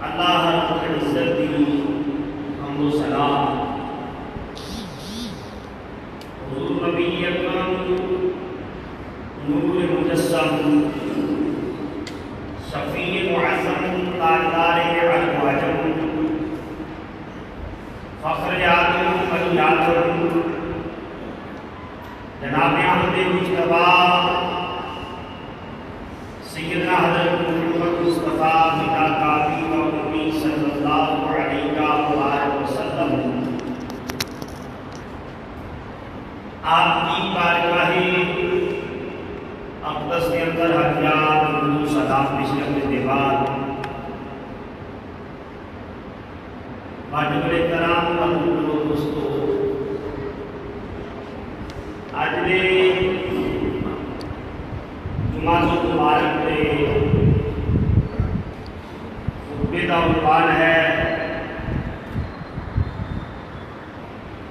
اللہ رب العزت کی حمد و ثنا حضور نبی اکرم نور مجسم شفیع معظم تاجدار عرب و عجم فخر آدم بنی آدم جناب احمد مجتبی سیدنا حضرت محمد مصطفیٰ بنا کافی و امی صلی اللہ علیہ وآلہ وسلم آپ کی بارگاہ اقدس کے اندر ہتھیار درود و سلام پیش کرنے کے بعد واجب کرام اور دوستو آج نے جمعہ مبارک کے خطبے کا عنوان ہے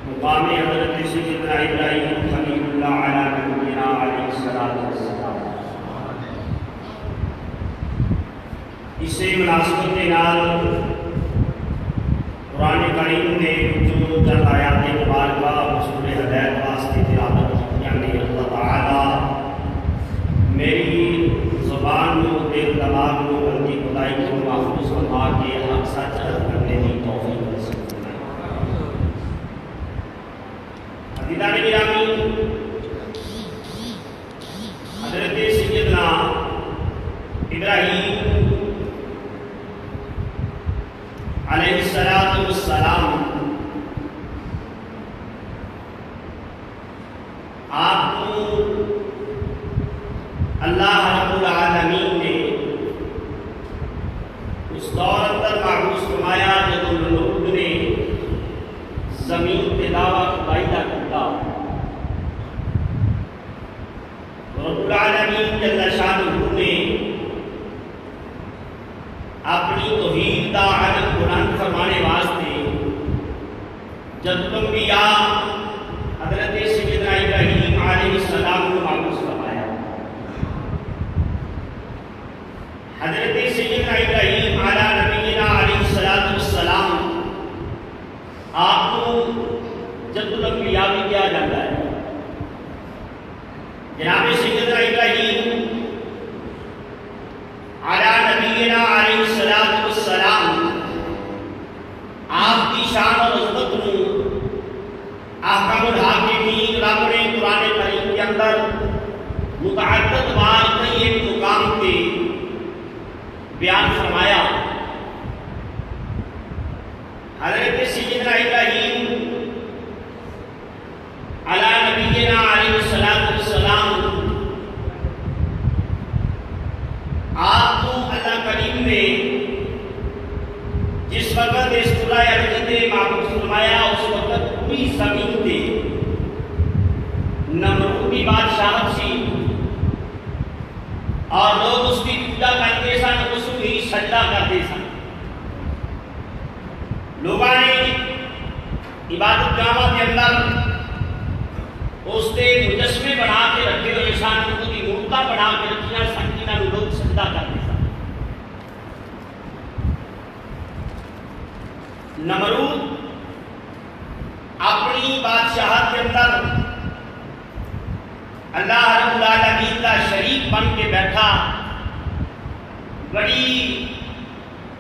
مقام حضرت سیدنا ابراہیم خلیل اللہ علیہ نبینا علیہ السلام۔ اسے مناسبت کے نال قرآن کریم نے جو چند آیات مبارکہ رسول ہدایت واسطے تلاوت یعنی اللہ تعالی میری زبان کو دل دماغ کو غلطی خدائی کو محفوظ فرما کے حق سچ کرنے کی توفیق نصیب فرمائے۔ عزیزان گرامی، حضرت سیدنا ابراہیم علیہ السلام آپ کو اللہ رب العالمین نے اس دور اندر معروض فرمایا جب لوگ نے زمین پہ دعویٰ خدائی کا کیا، رب العالمین جل شانہ نے اپنی توحید کا علم بلند فرمانے واسطے جب انبیاء حضرت سیدنا ابراہیم علیہ السلام کو معروض فرمایا۔ حضرت سیدنا ابراہیم علیہ نبینا علیہ السلام آپ کو جد الانبیاء بھی کیا جاتا ہے۔ جناب سیدنا ابراہیم علیہ نبینا علیہ السلام آپ کی شان اور عظمت کو احکام الحاکمین رب نے قرآن کریم کے اندر متعدد بار کئی ایک مقام پہ بیان فرمایا۔ حضرت سیدنا ابراہیم علیہ نبینا علیہ السلام آپ کو اللہ کریم نے جس وقت اس قرآن عرضی نے معروض فرمایا اس وقت پوری زمین تھے نمرود کی بادشاہت سی اور لوگ اس کی پوجا کرتے سن، اس کی سجدہ کرتے سن۔ لوگوں نے عبادت گاہوں کے اندر اس کے مجسمے بنا کے رکھے ہوئے سن، اس کی مورتاں بنا کے رکھیاں سن، جنہاں لوگ سجدہ کرتے سن۔ نمرود اپنی بادشاہت کے اندر اللہ رب العالمین کا شریک بن کے بیٹھا، بڑی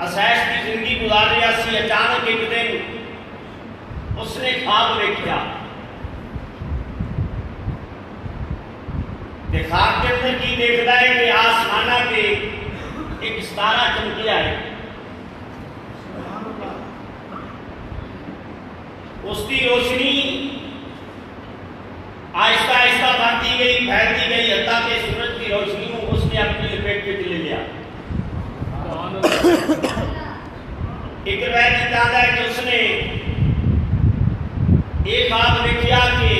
عیش کی زندگی گزار رہا سی۔ اچانک ایک دن اس نے خواب دیکھا، خواب کے اندر کی دیکھتا ہے کہ آسمانہ کے ایک ستارہ چمکیا ہے، اس کی روشنی آہستہ آہستہ بڑھتی گئی، پھیلتی گئی، حتیٰ کہ سورج کی روشنی کو اس نے اپنی لپیٹ میں لے لیا۔ ایک روایت کہتا ہے کہ اس نے ایک خواب دیکھا کہ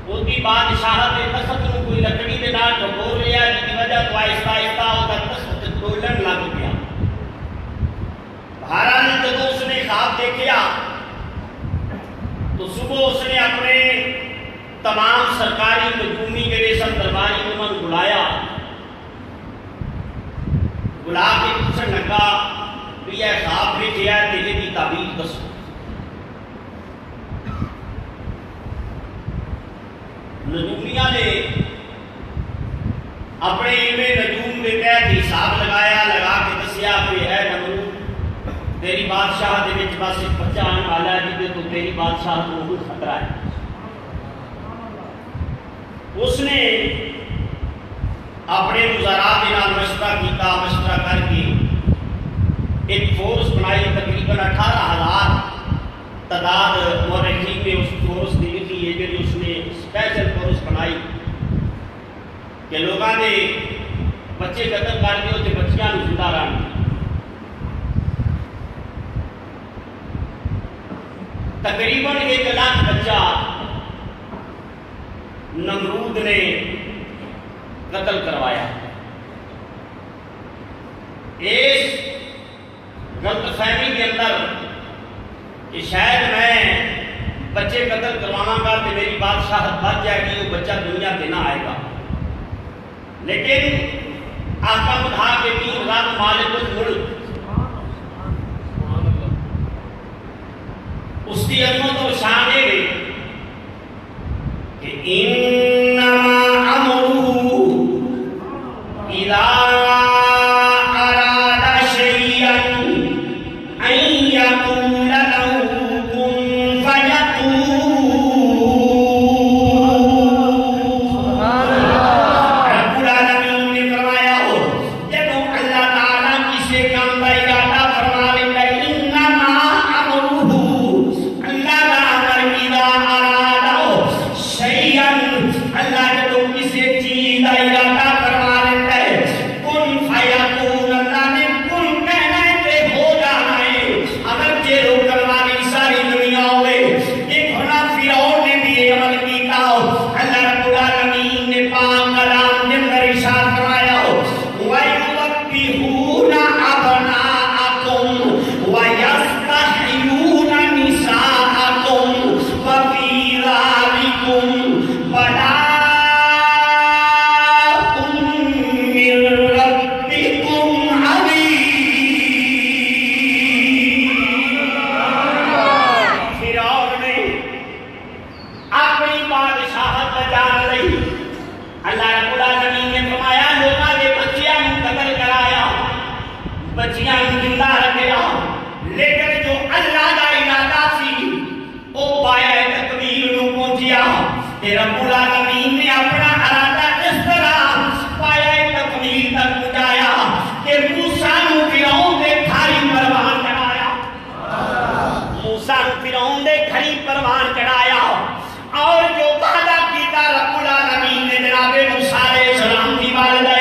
وہ کی بادشاہت تخت کو کوئی لکڑی کے نال ڈھکور لیا، جس کی وجہ تو آہستہ آہستہ وہ تخت ڈولن لگ گیا۔ بہرحال جب اس نے خواب دیکھا تو صبح اس نے اپنے تمام سرکاری نجومی جڑے سن لگا بھی یہ خواب بھیجیا ہے تیرے کی تعبیر دسو. نجومیاں نے اپنے علم نجوم کے تحت حساب لگایا، لگا کے دسیا کہ اے نمرود تیری بادشاہ دے وچ بس ایک بچہ آنے والا ہے جہدے تو تیری بادشاہ کو بہت خطرہ ہے. اس نے اپنے وزراء کے نال مشورہ کیتا، مشورہ کر کے ایک فورس بنائی، تقریباً 18,000 تعداد مورخین نے اس فورس کی لکھی ہے جی اس نے اسپیشل فورس بنائی کہ لوگوں نے بچے قتل کر کے اسے بچیاں زندہ رہن. تقریباً 1 لاکھ بچہ نمرود نے قتل کروایا. اس غلط فہمی کے اندر کہ شاید میں بچے قتل کروانا گا تو میری بادشاہت بچ جائے گی، وہ بچہ دنیا پہ نہ آئے گا. لیکن آقا تھا کہ تین رات مالک الملک اس کی عظمت اور شان ہے کہ انما امرہ اذا اراد شیئا ان یقول له کن فیکون. رب العالمین نے فرمایا ہو جب اللہ تعالیٰ کسی کام کا ارادہ فرما لیتا ہے انما امرہ اللہ کا امر اذا اراد شیئا اللہ جب کسی چیز کا ارادہ فرما لیتا ہے کن فیکون اللہ نے کن کہنا ہے کہ ہو جانا ہے. اگر جو روکن والی ساری دنیا ہوئے ایک ہونا فرعون نے بھی یہ عمل کیتا ہو. اللہ رب العالمین نے پاک کلام کے اندر ارشاد فرمایا ہو وَيُذَبِّحُونَ أَبْنَاءَكُمْ وَيَسْتَحْيُونَ نِسَاءَكُمْ وَفِي ذَلِكُمْ بَلَاءٌ مِّن رَّبِّكُمْ عَظِيمٌ. فرعون نے اپنی بادشاہت بچان لئی اللہ رب العالمین نے فرمایا لوگاں دے بچیاں نوں قتل کرایا، بچیاں نوں زندہ رکھیا، لیکن جو اللہ دا ارادہ سی او پایا تکمیل نوں پہنچیا. تے رب العالمین نے اپنا ارادہ اس طرح پایا تکمیل تک پہنچایا کہ موسیٰ نوں فرعون دے گھری پروان چڑھایا. موسیٰ نوں فرعون دے گھری پروان چڑھایا اور جو وعدہ کیتا رب العالمین نے جناب موسیٰ علیہ السلام کی والدہ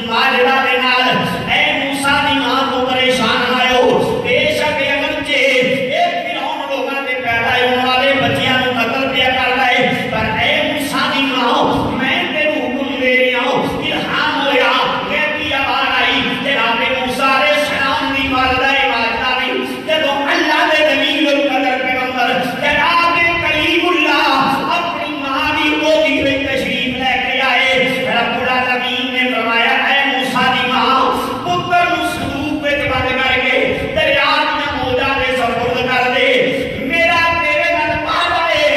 ماجدہ دے نال اے موسیٰ دی ماں کو پریشان آئے بے شک اگرچہ ایک فرعون لوگاں دے پیدا ہونے والے بچیاں نوں قتل کیا کر رہے پر اے موسیٰ دی ماں میں تینوں حکم دے رہا ہوں الہام ہویا غیبی آواز آئی جناب موسیٰ علیہ السلام دی والدہ ماجدہ نے جب اللہ دے دلیل القدر پیغمبر جناب کلیم اللہ اپنی ماں دی گودی میں تشریف لے کے آئے. رب العالمین نے فرمایا اے موسیٰ دی ماں پتر نوں صندوق وچ بند کر کے دریا میں موجا دے سپرد کر دے. میرا تیرے نال وعدہ ہے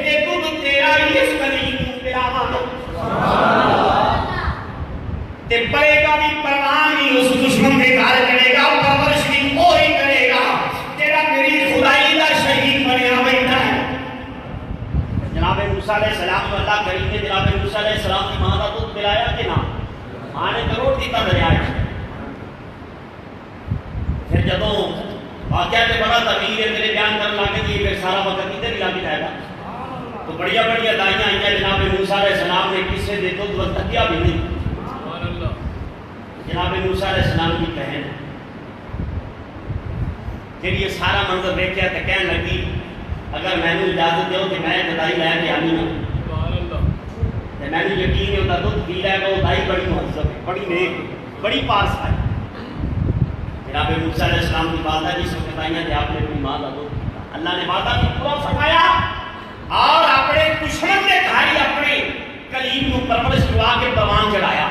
کہ دودھ تیرا ہی اس کلیم نوں پلاواں گا. تے پڑے گا بھی پروان نہیں اس دشمن کے گھر چڑھے گا پرورش بھی وہی کرے گا جیڑا میری خدائی دا شہید بنیا بیٹھا ہے. جناب موسیٰ علیہ السلام کو اللہ کریم نے جناب موسیٰ علیہ السلام کی ماں کا دودھ پلایا کہ نہ ماں نے کروڑ دیتا دریا ہے. پھر جدوں واقعہ تے بڑا طویل ہے میرے بیان کرنے لگے کہ پھر سارا وقت ادھر ہی لگ جائے گا تو بڑی دائیاں آئیں جناب موسیٰ علیہ السلام نے کسے دے دودھ وقت تکیا بھی نہیں. جناب موسیٰ علیہ السلام کی بہن پھر یہ سارا منظر دیکھا تو کہنے لگی اگر میں نے اجازت دیو کہ میں دائی لے کے آنی ہوں تو میں نے یقین ہوتا دودھ پی لے گا وہ دائی بڑی مہذب ہے بڑی نیک بڑی پاس ہے. جناب موسیٰ علیہ السلام کی والدہ جس وقت آئیاں کہ آپ نے اپنی ماں کا دودھ پیتا اللہ نے وعدہ بھی پورا فرمایا اور اپنے دشمن کے گھر اپنے کلیم کو پرورش کروا کے پروان چڑھایا.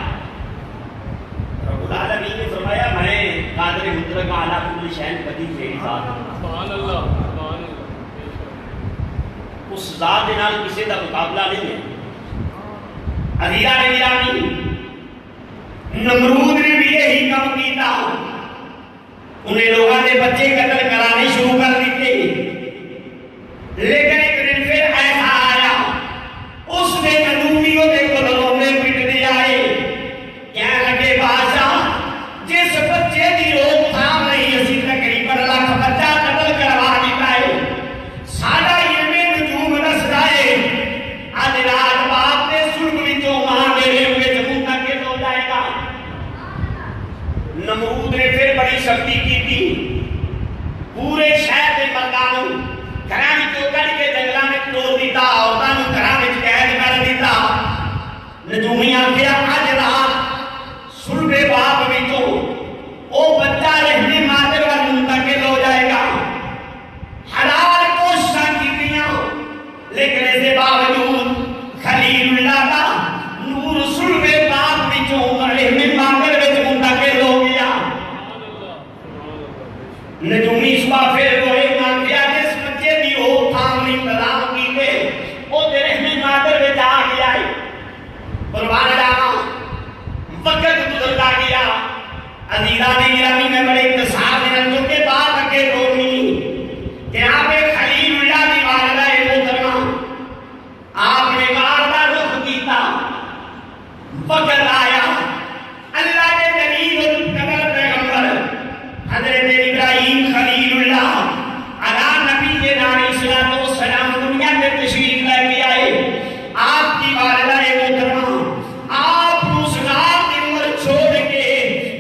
رب العالمین نے فرمایا میں قادر علی کل شیء قدیر میری ذات سبحان اللہ سبحان اللہ اس ذات دے نال کسی دا مقابلہ نہیں ہے عزیزاں نے گرامی نمرود نے بھی یہی کام کیتا انہیں لوگوں نے بچے قتل کرانے شروع کر دیتے لیکن ایک دن پھر ایسا آیا اس نے نجومیوں کے کلوں میں پٹنے آئے کہنے لگے بادشاہ جس بچے کی روک تھام نہیں اسی تقریباً لاکھ بچہ قتل کروا دیتا ہے ساڈا علم نجوم دسدا ہے اج رات باپ نے سرگ وچوں ماں دے وچ منتقل ہو جائے گا نمرود نے پھر بڑی سختی کی تھی پورے شہر کے مردوں گھراں وچوں کڈ کے جنگلاں وچ ٹول دیتا عورتاں نوں گھراں وچ قید کر دیتا نجومیاں آکھیا اج رات سرگے باپ وچوں او بچہ رہنے مادر وال منتقل ہو جائے گا حلال کوششاں کیتیاں لیکن اس کے باوجود خلیل اللہ کا نور سرگے باپ وچوں رہنے مادر وچ منتقل ہو گیا نجومی صبح پھر روئے مانگیا جس بچے دی ہو تھام انتظام کیتے او دے رہنے مادر وچ آ گیا ہے قربان جاواں وقت گزرتا گیا عزیزاں نے گرامی میں بڑے اختصار دے نال چونکہ بات اگے روڑنی کہ آپ خلیل اللہ دی والدہ محترمہ آپ نے مار دا رخ کیتا وقت آیا اللہ کے دلیل القدر پیغمبر حضرت ابراہیم خلیل اللہ علی نبی کے نام صلوات و سلام دنیا میں تشریف لے کے آئے آپ کی والدہ محترمہ آپ اس رات کی عمر چھوڑ کے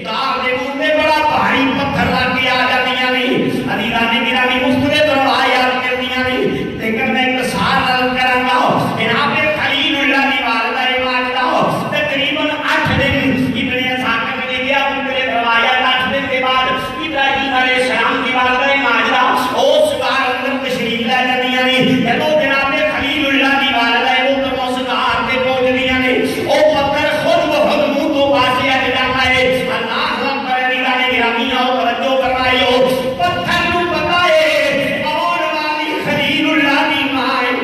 داغ دے منہ میں بڑا بھاری پتھر رکھ کے آ جاندیاں نہیں عزیزاں نے گرامی مختلف روایات کردیاں نہیں لیکن میں اختصار عرض کراں گا جناب خلیل اللہ کی والدہ ماجدہ تقریباً 8 دن ابن اسحاق نے لکھا مختلف روایات 8 دن کے بعد ابراہیم علیہ السلام کی والدہ ماجدہ اس غار اندر تشریف لے جاندیاں نہیں جدوں جناب خلیل اللہ کی والدہ محترمہ اس غار تے پہنچدیاں نے او پتھر خود بخود منہ تو واضح ہو جاتا ہے اللہ اکبر عزیزاں نے گرامی آؤ توجہ فرمائیو پتھر نوں پتہ ہے آن والی خلیل اللہ کی ماں ہے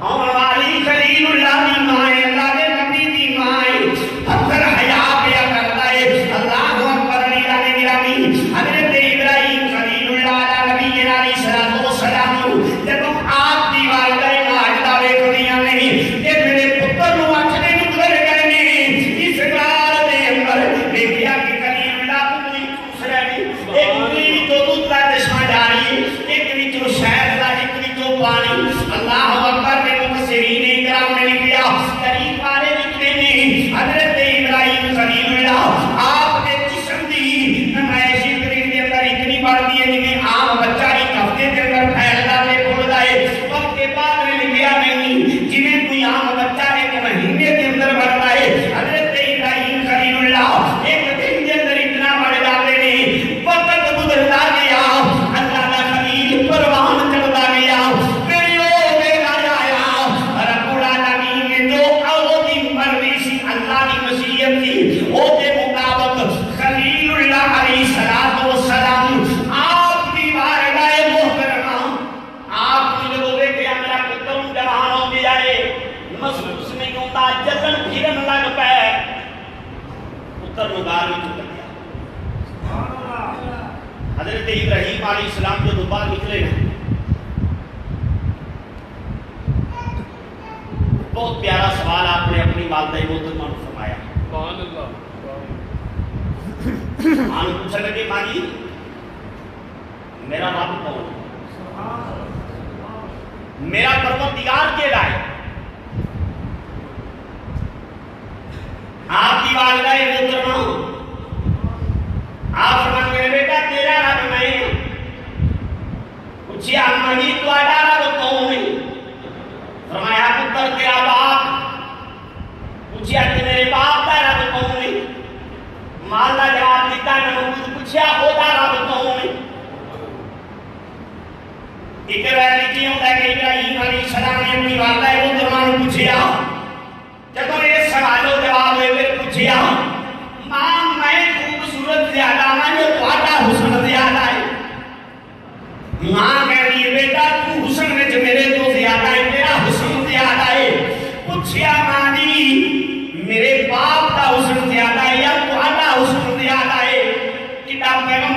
آن والی خلیل اللہ کی ماں ہے اللہ کے نبی کی ماں ہے پتھر حیا پیا کرتا ہے اللہ اکبر عزیزاں نے گرامی حضرت ابراہیم خلیل اللہ علیہ نبی علیہ الصلوۃ والسلام جب آپ دی والدہ ماجدہ ویکھدیاں نہیں کہ میرے پتر نوں 8 دن گزر گئے نے اس غار دے اندر دیکھیا کہ خلیل اللہ انگلی چوس رہے نے ایک انگلی وچوں دودھ دا چشمہ جاری ایک وچوں شہد دا ایک وچوں پانی اللہ اکبر نے مفسرین کرام نے لکھیا تاریخ والے لکھتے نے حضرت ابراہیم خلیل اللہ آپ کے جسم دی نمائش کریم کے اندر اتنی بڑھتی ہے جنہیں عام بچہ ایک ہفتے کے اندر پھیلتا ہے پھولتا ہے وقت کے بعد نے لکھیا نہیں جنہیں کوئی عام بچہ ایک مہینے کے اندر بڑھتا ہے حضرت ابراہیم خلیل اللہ ایک دن کے اندر اتنا بڑھ جاتے ہیں وقت گزرتا گیا اللہ کا خلیل پروان چڑھتا گیا میری او بیٹا آیا رب العالمین نے جو اولادی پرورش اللہ کی مشیت تھی او کے مطابق خلیل اللہ علیہ الصلوۃ والسلام آپ کی والدہ محترمہ آپ کی جو دیکھے میرا پتر جوان ہو گیا ہے محسوس نہیں ہوتا جتن پھرن لگ پے پتر نگار میں ٹوٹ گیا حضرت ابراہیم علیہ السلام جو باہر نکلے نا بہت پیارا سوال آپ نے اپنی والدہ محترمہ نے فرمایا سبحان اللہ ماں نے پوچھا لگے ماں جی میرا رب کون ہے میرا پروردگار کیڑا ہے آپ کی والدہ محترمہ آپ فرمان میرے بیٹا تیرا رب میں پوچھیا اماں جی تہاڈا رب کون ہے فرمایا پتر تیرا باپ پوچھیا کہ میرے باپ کا رب کون ہے ماں کا جواب دیتا نمرود پوچھیا اودا رب کون ہے ایک روایت لکھی ہوتا ہے کہ ابراہیم علیہ السلام نے اپنی والدہ محترمہ نے پوچھیا جب یہ سوال و جواب ہوئے پوچھیا ماں میں خوبصورت زیادہ ہوں جو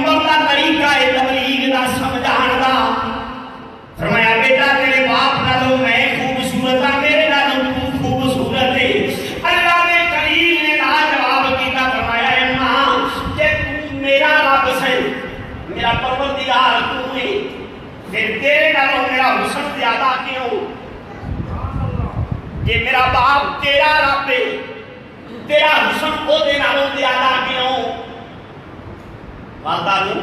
پیغمبر کا طریقہ ہے تبلیغ دا سمجھان دا فرمایا بیٹا تیرے باپ نالوں میں خوبصورت ہاں میرے نالوں تو خوبصورت ہے اللہ نے کریم نے جواب کیتا فرمایا اے ماں کہ تو میرا رب ہے میرا پروردگار تو ہے پھر تیرے نالوں میرا حسن زیادہ کیوں کہ میرا باپ تیرا رب ہے تیرا حسن کو دے نالوں زیادہ کیوں والدہ نے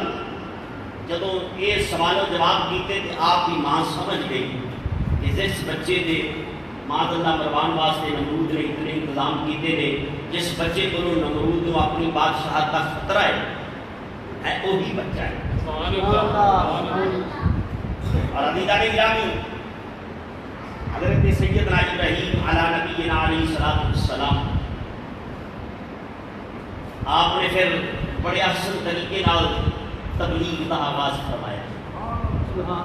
جدو یہ سوال و جواب کیتے تھے آپ کی ماں سمجھ گئی کہ جس بچے دے ماں اللہ مروان واسطے نمرود نے اتنے انتظام کیتے تھے جس بچے کو نمرود کو اپنی بادشاہت کا خطرہ ہے وہی بچہ ہے اور عزیزان گرامی حضرت سیدنا ابراہیم علی نبینا علیہ السلام آپ نے پھر بڑے احسن طریقے نال تبلیغ کا آغاز فرمایا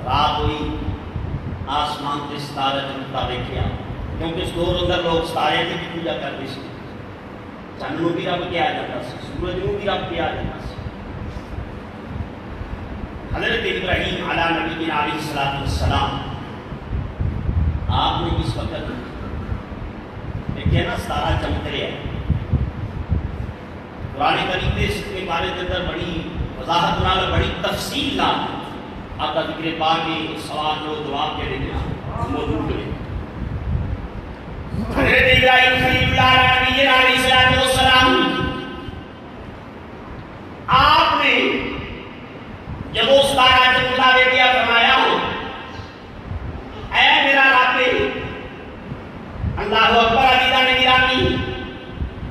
رات ہوئی آسمان کے ستارے چمکتا دیکھا کیونکہ اس دور اندر لوگ ستارے کی پوجا کرتے تھے چند بھی رب کیا جاتا سی سورج بھی رب کیا جاتا سی حضرت ابراہیم علی نبینا علیہ السلام آپ نے اس وقت دیکھے نا ستارہ چمک رہا ہے قرآن کریم میں اس کے بارے کے اندر بڑی وضاحت بنا بڑی تفصیل نہ آپ کا ذکر پاک کے سوال و جواب کے لیے موجود ہے حضرت ابراہیم خلیل اللہ نبی علیہ السلام آپ نے جب اس ستارہ چمکتا دیکھا فرمایا اے میرا رب اللہ اکبر عزیزان گرامی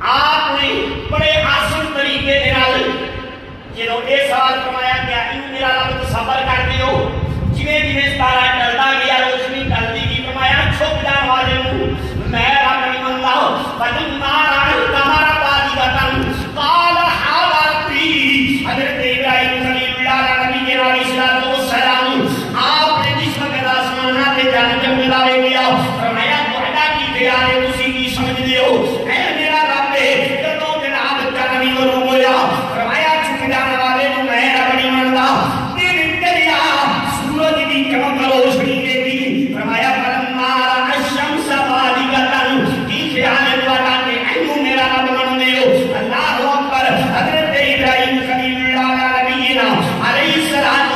آپ نے بڑے آسان طریقے کے نال جنہوں نے سوال فرمایا کیا ان میرا رب صبر کر دیو جویں جویں ستارہ ڈلدا گیا روشنی ڈلدی گئی فرمایا چھپ جان والے میں رب نہیں منتا فلما رأى القمر بازغا قال هذا ربي حضرت ابراہیم خلیل اللہ نبی علیہ السلام آپ نے جس وقت آسماناں تے جان چمکدا ویکھیا فرمایا تہاڈا کی خیال ہے تسی کی سمجھ دیو اے میرا رب جدوں جناب چاندنی نور ہویا فرمایا چھپ جان والے نوں میں رب نہیں منتا دن دریا سورج دی چمک روشنی دیکھی فرمایا فلما رأى الشمس بازغا کی خیال ہے تہاڈا کہ اینو میرا رب من دیو اللہ اکبر حضرت ابراہیم خلیل اللہ نبی علیہ السلام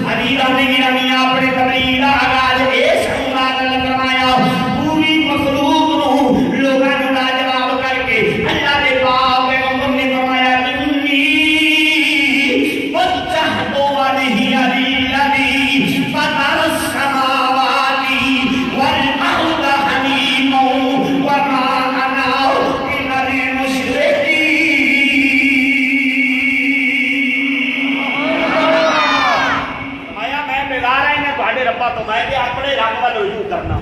حبیبان گرامی اپنے تبلیغ دا آغاز اس انداز نال فرمایا پوری مخلوق نو لوگاں نوں لاجواب کر کے اللہ دے پاک پیغمبر نے فرمایا انی وجہت وجہی للذی فطر السماوات والارض حنیفا وما انا من المشرکین ربا تو میں اپنے رب کا رجوع کرنا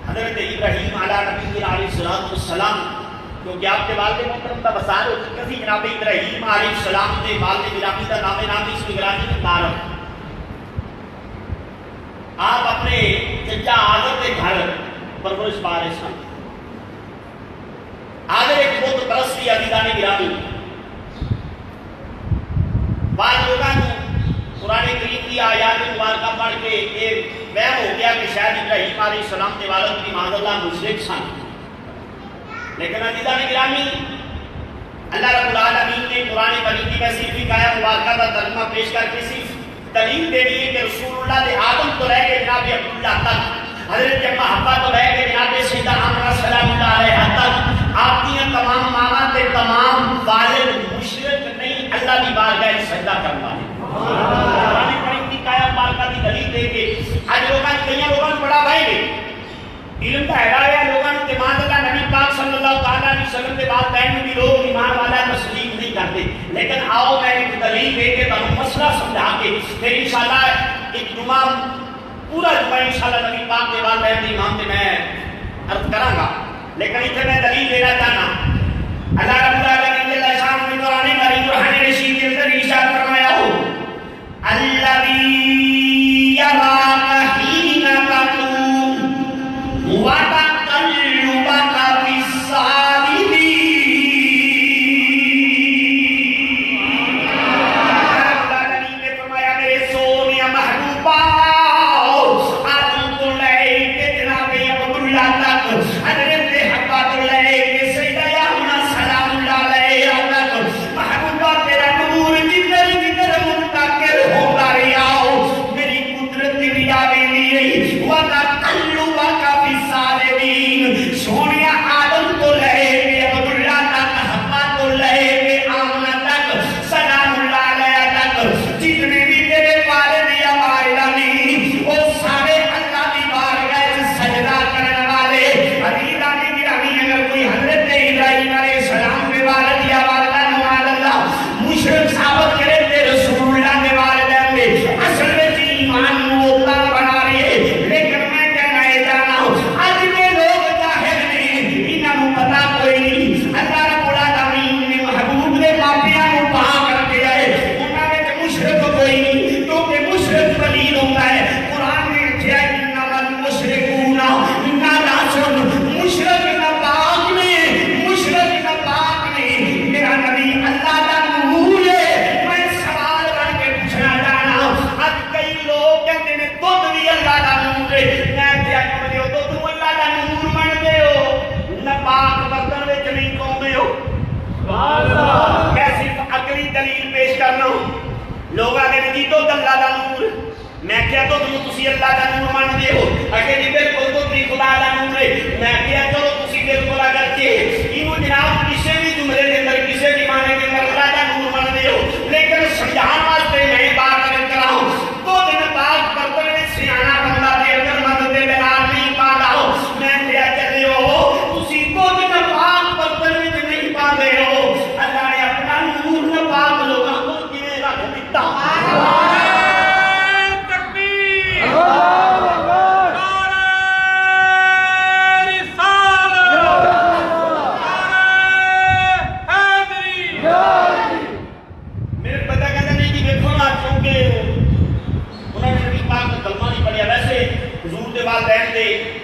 حضرت ابراہیم علی نبی علیہ السلام کیونکہ آپ کے والد محترم کا بسار ہو چکا سی جناب ابراہیم علیہ السلام کے والد گرامی کا نام نامی اس گرامی کا تعارف آپ اپنے چچا آدم کے گھر پرورش پا رہے سن آدم ایک بت پرستی عزیزان گرامی بعض لوگوں کو قرآن کریم کی آیات مبارکہ پڑھ کے ایک وہم ہو گیا کہ شاید ابراہیم علیہ السلام کے والد کی معاذ اللہ مشرک سن لیکن عزیزان گرامی اللہ رب العالمین نے قرآن کریم کی میں صرف ایک آیت مبارکہ کا ترجمہ پیش کر کے صرف دلیل دے دی ہے کہ رسول اللہ نے آدم کو رہ کے جناب عبداللہ تک حضرت محبہ کو رہ کے جناب سیدہ آمنہ صلی اللہ علیہ تک آپ کی تمام ماما تے تمام والد مشرک نہیں اللہ کی بارگاہ سجدہ کرنا ہے قرآن کریم کی آیت مبارکہ کی دلیل دے کے آج کئی لوگوں نے بڑا بھائی گئے علم کا ہدایہ لوگوں نے اعتماد اللہ نبی پاک صلی اللہ علیہ وسلم کے بعد بہن بھی لوگ ایمان والا تسلیم نہیں کرتے لیکن آؤ میں ایک دلیل دے کے تمہیں مسئلہ سمجھا کے پھر انشاءاللہ ایک جمعہ پورا جمعہ انشاءاللہ نبی پاک کے بعد بہن بھی امام سے میں عرض کراں گا لیکن اتنے میں دلیل دینا چاہنا اللہ رب العالمین جل شان نے قرآن کریم قرآن رشید کے اندر ارشاد فرمایا ہو الذی یراک حین تقوم وتقلبک فی الساجدین کرنا لوگ آگے جی تو اللہ دا نور میں کیا تو تسی اللہ دا نور مان دے ہو اگر جی بالکل تو تھی خدا دا نور ہے میں کیا چلو تسی بالکل اگر کے انہوں جناب کسی بھی جملے کے اندر کسی بھی معنی کے اندر اللہ دا نور مان دے ہو لیکن سمجھان واسطے میں بات کر رہا ہوں تو دن بعد برتن میں سیانا بندہ دے اگر مدد دے بلال نہیں پا رہا ہو میں کیا چلے ہو تسی تو دن بعد برتن میں نہیں پا دے ہو اللہ نے اپنا نور نہ پاک لوگاں کو کیے رکھ دیتا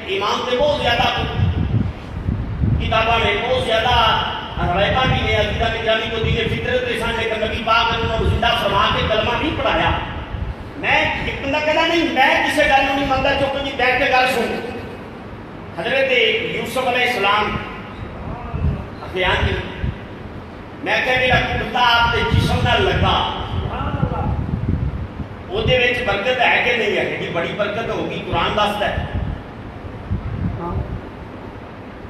امام سے بہت زیادہ کتابہ میں بہت زیادہ روایتاں بھی ہیں عقیدہ نظامی کو دیجیے فطرت انسان نے نبی پاک نے انہوں زندہ فرما کے کلمہ نہیں پڑھایا میں ایک بندہ کہنا نہیں میں کسی گل نہیں منتا چونکہ جی بیٹھ کے گل سن حضرت یوسف علیہ السلام بیان کی میں کہ میرا کتا آپ کے جسم نہ لگا وہ دے وچ برکت ہے کہ نہیں ہے کہ بڑی برکت ہوگی قرآن دستا ہے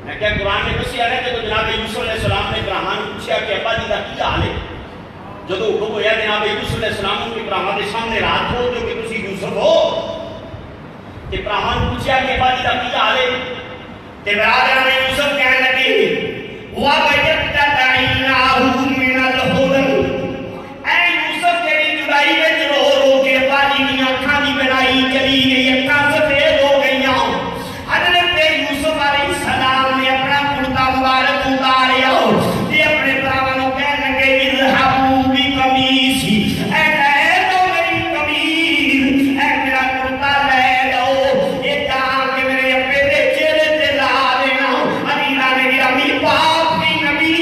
میں کیا قرآن میں دسیا ہے کہ جناب یوسف علیہ السلام نے ابراہیم نے پوچھا کہ ابا جی کا کیا حال ہے جب حکم ہوا جناب یوسف علیہ السلام نے ابراہیم کے سامنے رات ہو جو کہ تسی یوسف ہو کہ ابراہیم نے پوچھا کہ ابا جی کا کیا حال ہے کہ برادران نے یوسف کہنے لگی وَوَجَدْتَ عَيْنَاهُ مِنَ الْهُدَى اے یوسف تیری جدائی میں رو رو کے ابا جی کی آنکھاں دی بنائی چلی گئی آنکھاں سفید ہو گئیاں حضرت یوسف علیہ السلام نے اپنا کرتا مبارک اتاریا یہ اپنے براہمانوں کہنے لگے اذهبوا بقمیصی اے لے دو میری قمیص اے میرا کرتا لے دو یہ جان کے میرے ابے دے چہرے تے لا دینا علیلہ نے گرامی باپ کی نبی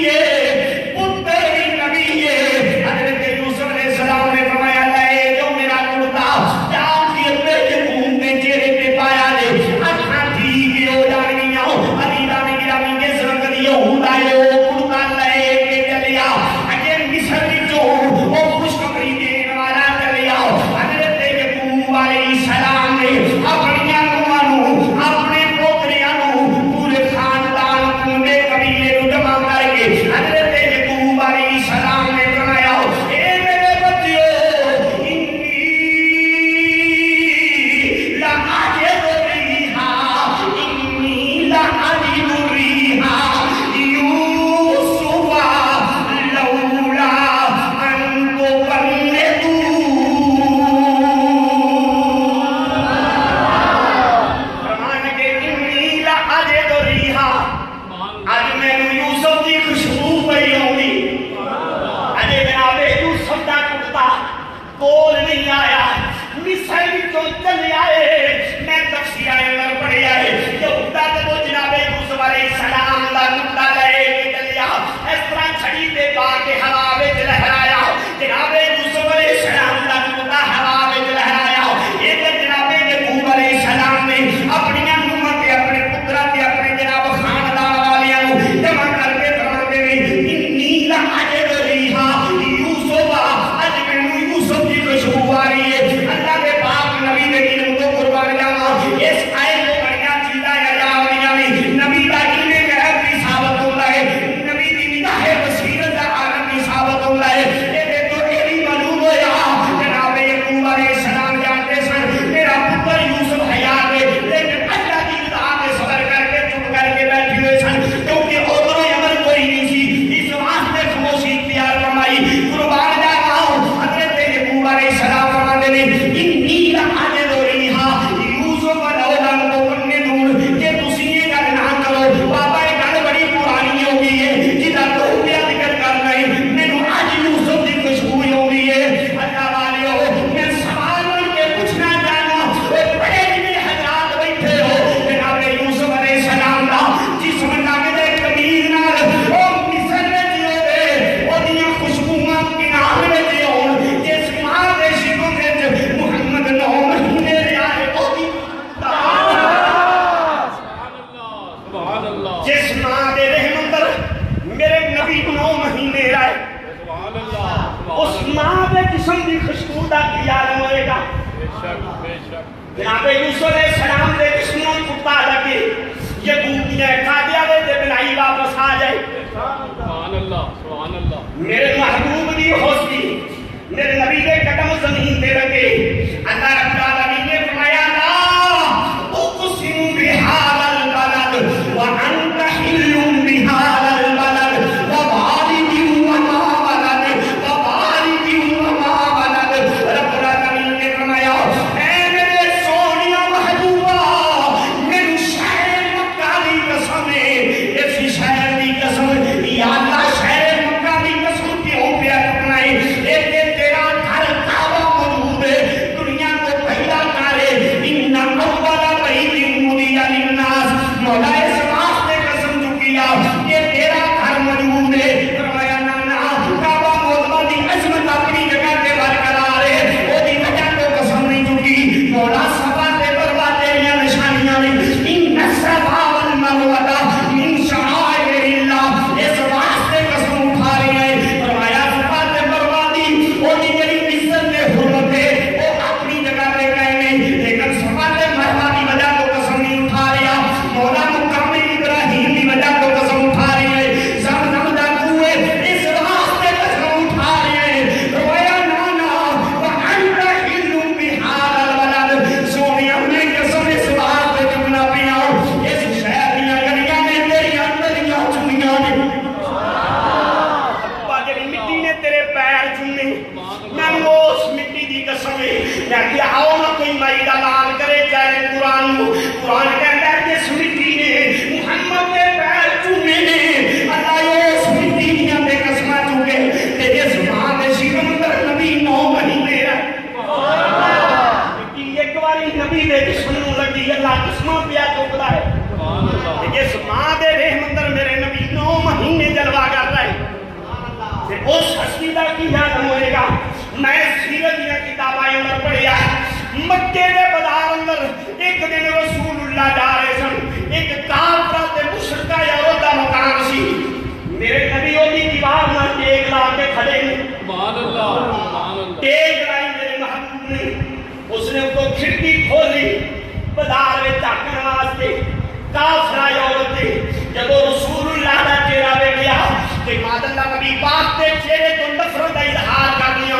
جناب یوسف علیہ السلام دے دشمن کتا لگے یہ بوٹیاں کھادیا دے بنائی واپس آ جائے. سبحان اللہ سبحان اللہ. میرے محبوب دی حسنی میرے نبی دے قدم زمین تے لگے. اللہ رب العالمین نے فرمایا لا اقسم بهذا البلد وانت حل بهذا البلد ووالد وما ولد ووالد وما ولد. رب العالمین نے فرمایا اے میرے سونیا محبوبہ میرے شہر مکہ دی قسم ہے اس شہر دی قسم یا اللہ شہر مکہ دی قسم کیوں پیا کرنا ہے. اس ہستی دا کی یاد ہوئے گا. میں سیرت دیا کتابیں اندر پڑھیا مکے دے بازار اندر ایک دن رسول اللہ جا رہے سن. ایک کافرہ تے مشرکہ یہود دا مکان سی. میرے نبی دی دیوار نہ ٹیک لا کے کھڑے ہیں. سبحان اللہ سبحان اللہ. ٹیک لائی میرے محبوب نے. اس نے ان کو کھڑکی کھولی بازار میں جھانکن واسطے. کافرہ یہود تھے. جب رسول اللہ دا چہرہ ویکھیا کہ ماد اللہ نبی پاک دے چہرے تو نفرت دا اظہار کر لیا.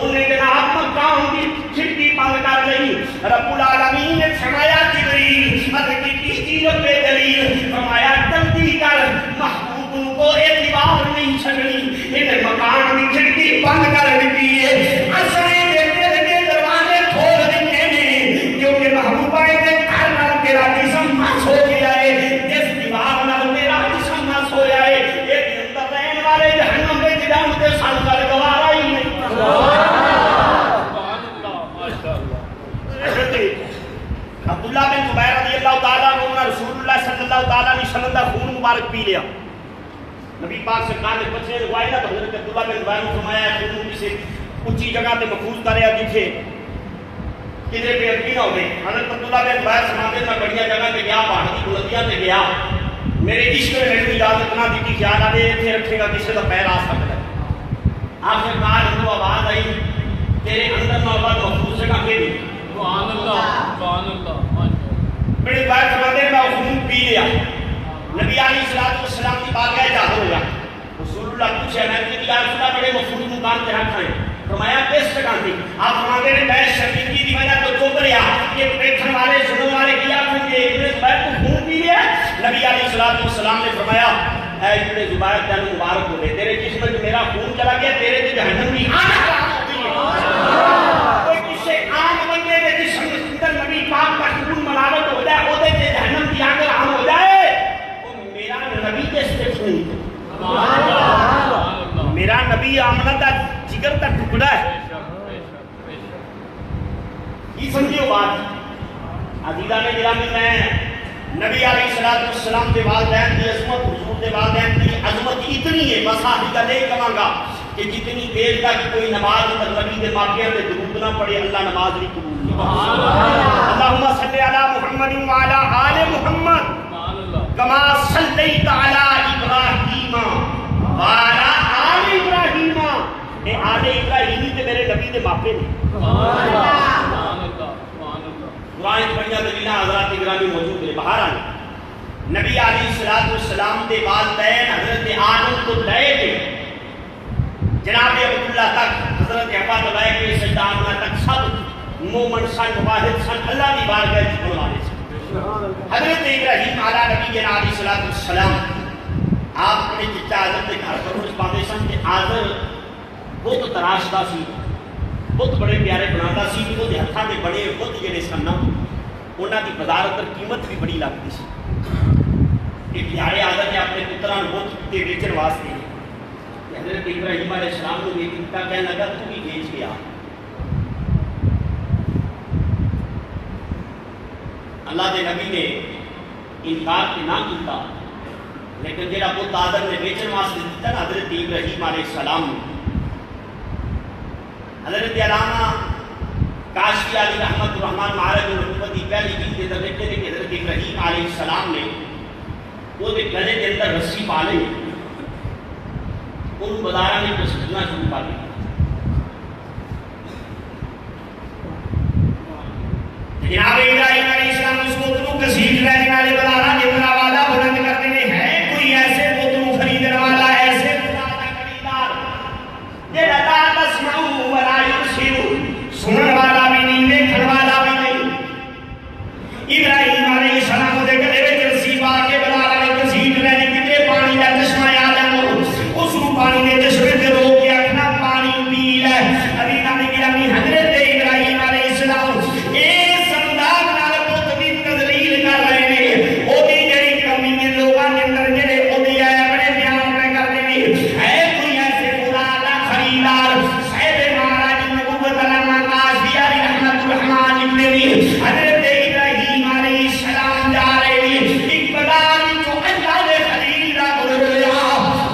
انہیں جناب مقام کی کھڑکی بند کر لئی. رب العالمین نے فرمایا جبریل حضرت کی چیزوں پہ دلیل فرمایا جلدی کر محبوب کو اعتبار نہیں چھڑنی. انہیں مقام کی کھڑکی بند کر دی ہے. اصلے دیتے لگے دروازے کھول دیتے ہیں کیونکہ محبوبہ کے گھر نہ تیرا جسم مس ہو گیا ہے. جس دیوار نہ تیرا جسم مس ہو گیا ہے. جہنم میں جدام کے سال کا گوارا ہی نہیں. سبحان اللہ ماشاءاللہ. عبداللہ بن زبیر رضی اللہ تعالیٰ عنہ نے رسول اللہ صلی اللہ تعالیٰ علیہ وسلم کا خون مبارک پی لیا. نبی پاک سرکار نے بچے روایت ہے حضرت عبداللہ بن زبیر نے فرمایا ہے خون کسی اونچی جگہ تے محفوظ کریا جتھے کدھر بے ادبی نہ ہوئے. حضرت عبداللہ بن زبیر سماتے میں بڑیاں جگہ تے گیا پہاڑ کی بلندیاں تے گیا. میرے عشق میں میری اجازت نہ دیتی خیال آ رہے تھے رکھے گا کسی کا پیر آ سکتا ہے. آخرکار ان کو آواز آئی تیرے اندر محبت محفوظ سے کہاں گئی. سبحان اللہ سبحان اللہ. بڑی بات سماتے میں خون پی لیا. نبی علیہ السلام کی بارگاہ جا ہو گیا. رسول اللہ پوچھے میں کہ یا رسول اللہ بڑے محفوظ مقام پہ رکھا ہے. فرمایا کس جگہ تھی. آپ فرماتے ہیں میں شرمندگی کی وجہ تو چپ رہا کہ بیٹھنے والے سننے والے کیا کچھ کہ ابن زبیر کو خون پی لیا. نبی علیہ السلام نے فرمایا اے ابن زبیر تینوں مبارک ہو گئے. تیرے جسم میں میرا خون چلا گیا. تیرے تو جہنم کی آنا حرام ہو گئی ہے. کوئی کسی عام بندے کے جسم کے اندر نبی پاک کا خون ملاوٹ ہو جائے وہ تے جہنم کی آگ حرام ہو جائے. وہ میرا نبی کے سے خون میرا نبی آمنہ دا جگر کا ٹکڑا ہے. یہ سمجھو بات عزیزہ نے گرامی میں نبی علیہ السلام کے والدین کی عظمت حضور کے والدین کی عظمت اتنی ہے بس حقیقت نہیں کہاں گا کہ جتنی دیر تک کوئی نماز نبی کے واقعے میں درود نہ پڑھے اللہ نماز نہیں قبول نہیں. اللہم صلی علی محمد وعلی آل محمد کما صلیت علی ابراہیم وعلی آل ابراہیم. اے آل ابراہیمی تے میرے نبی دے ماپے نے. قرآن پڑھیا دلیل حضرات گرامی موجود ہے. بہرحال نبی علیہ السلام دے والدین حضرت آدم تو لے کے جناب عبداللہ تک، حضرت حوا تو لے کے سیدہ آمنہ تک سب مومن سن، واحد سن، اللہ کی بارگاہ جھکنے والے سن. حضرت ابراہیم علیہ نبی علیہ السلام آپ اپنے چچا آدم کے گھر پر کچھ پاتے سن کہ آدم بت تراشتا سی، بت بڑے پیارے بناتا سی. وہ ہاتھوں کے بڑے بت جڑے سن انہوں کی بازار پر قیمت بھی بڑی لگتی سی. کہ پیارے آدم نے اپنے پتروں بت کے بیچن واسطے حضرت ابراہیم علیہ السلام کو دیکھ دیتا، کہنے لگا تو بھی بیچ گیا. اللہ کے نبی نے انکار کے نہ کیتا، لیکن جہاں بت آدم نے بیچن واسطے دیتا نا حضرت ابراہیم علیہ السلام نے. حضرت علامہ کاشفی علی رحمت الرحمن معرج النبوت کی پہلی جلد کے اندر لکھتے ہیں کہ حضرت ابراہیم علیہ السلام نے وہ گلے کے اندر رسی پا لی، ان بازاروں نے گھسیٹنا شروع کر دیا. جناب ابراہیم علیہ السلام اس کو تو گھسیٹ لینے والے بازاروں کے والا بلند کرتے ہیں. ہے کوئی ایسے بتوں خریدنے والا، ایسے خدا کا خریدار جہاں لا تسمع ولا یبصر، سنن والا بھی نہیں، دیکھنے والا بھی نہیں. ابراہیم علیہ السلام دے گلے وچ رسی پا کے بازار والے گھسیٹ لینے کتے پانی کا چشمہ یاد ہے اس کو پانی کے چشمے سے روک کے آخنا پانی پی لے. ابھی نہ گرامی حضرت ابراہیم علیہ السلام اس انداز نال بت دی تذلیل کر رہے ہیں. وہ جڑی کمی ہے لوگوں کے اندر جڑے وہ بڑے بیان پہ کرتے ہیں. ہے کوئی ایسے خدا کا خریدار؟ صاحب مہاراج نبوت علامہ کاشفی علی رحمت الرحمن لکھتے ہیں حضرت ابراہیم علیہ السلام جا رہے ہیں ایک بازار جو اللہ نے خلیل دا بول رہا،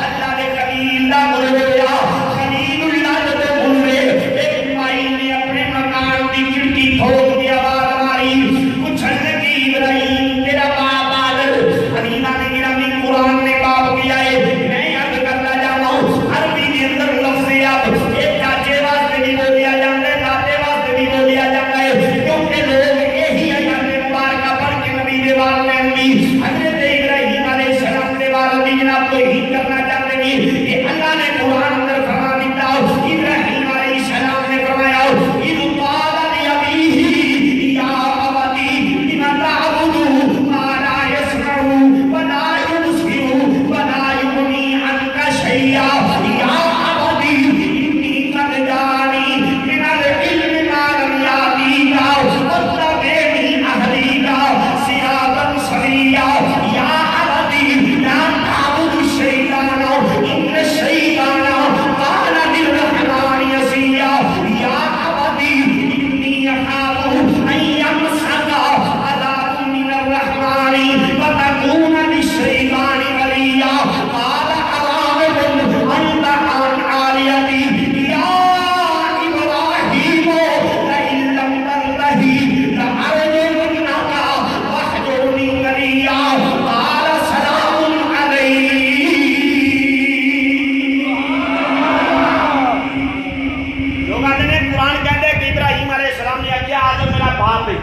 اللہ نے خلیل دا بول رہا، خلیل اللہ دا بول رہے. ایک مائی نے اپنے مکان کی کھڑکی کھول کے آواز ماری، پوچھنے لگی ابراہیم تیرا باپ آدر؟ حدیثہ نے گرامی قرآن نے باپ کیا ہے. میں یاد کرنا جاؤں عربی کے اندر لفظ اب ایک چاچے واسطے بھی بولیا جاتا ہے، دادے واسطے بھی بولیا جاتا ہے، کیونکہ لوگ یہی ایام مبارکہ پڑھ کے نبی دے والدین بھی حضرت ابراہیم علیہ السلام دے والدین جناب کو ہی کرنا چاہتے ہیں. کہ اللہ نے قرآن اندر فرما دیتا ابراہیم علیہ السلام نے فرمایا اذ قال لأبیہ یا ابتی لم تعبد ما لا يسمع ولا يبصر ولا يغني عنك شيئا یا ابتی انی قد جانی من العلم ما لم یأتیک واتبعنی اهدیک صراطا سویا. یا ابتی لا تعبد الشیطان ان الشیطان کان للرحمن عصیا. یا ابتی انی اخاف ان یمسک عذاب من الرحمن فتکون للشیطان ولیا. قال اراغب انت عن آلیتی یا ابراہیم لئن لم تنتہ لأرجمنک واہجرنی ملیا. قال سلام علیک. لوگ آتے ہیں قرآن کہتے ہیں کہ ابراہیم علیہ السلام نے کیا آدم میرا باپ ہے.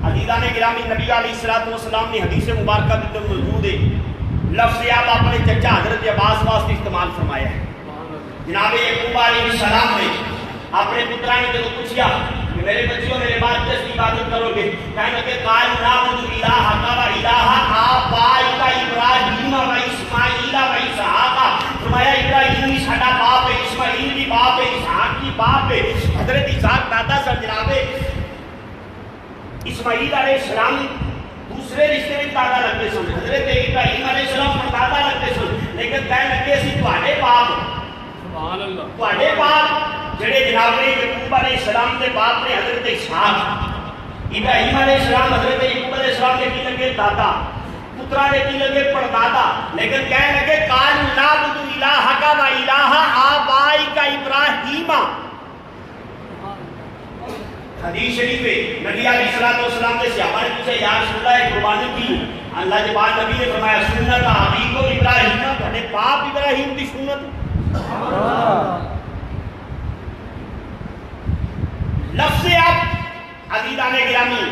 حدیثہ نے گرامی نبی علیہ السلام نے حدیث مبارکہ کے اندر موجود ہے لفظ آپ اپنے چچا حضرت عباس واسطے استعمال فرمایا ہے. جناب یعقوب علیہ السلام نے اپنے پتروں نے جب پوچھا کہ میرے بچیوں میرے بعد کس کی عبادت کرو گے؟ کہنے لگے قالوا نعبد الہک و الہ آبائک ابراہیم و اسماعیل و اسحاق. فرمایا ابراہیم بھی ساڈا باپ ہے، اسماعیل بھی باپ ہے، اسحاق بھی باپ ہے. حضرت اسحاق دادا سن. جناب اسماعیل علیہ السلام دوسرے رشتے میں دادا لگتے سن، حضرت ابراہیم علیہ السلام پر دادا لگتے سن. لیکن کہنے لگے اسی تواڈے باپ سبحان اللہ، تواڈے باپ جڑے جناب یعقوب علیہ السلام کے باپ نے حضرت اسحاق، ابراہیم علیہ السلام حضرت یعقوب علیہ السلام کے کی لگے دادا، پترا نے کی لگے پردادا. لیکن کہنے لگے قالوا نعبد الہک و الہ آبائک ابراہیم. حدیث شریف ہے نبی علیہ السلام نے صحابہ نے پوچھا یا رسول اللہ قربانی کی؟ اللہ کے بعد نبی نے فرمایا سنت ابیکم ابراہیم، تھوڑے باپ ابراہیم کی سنت. لفظ اب عزیزان گرامی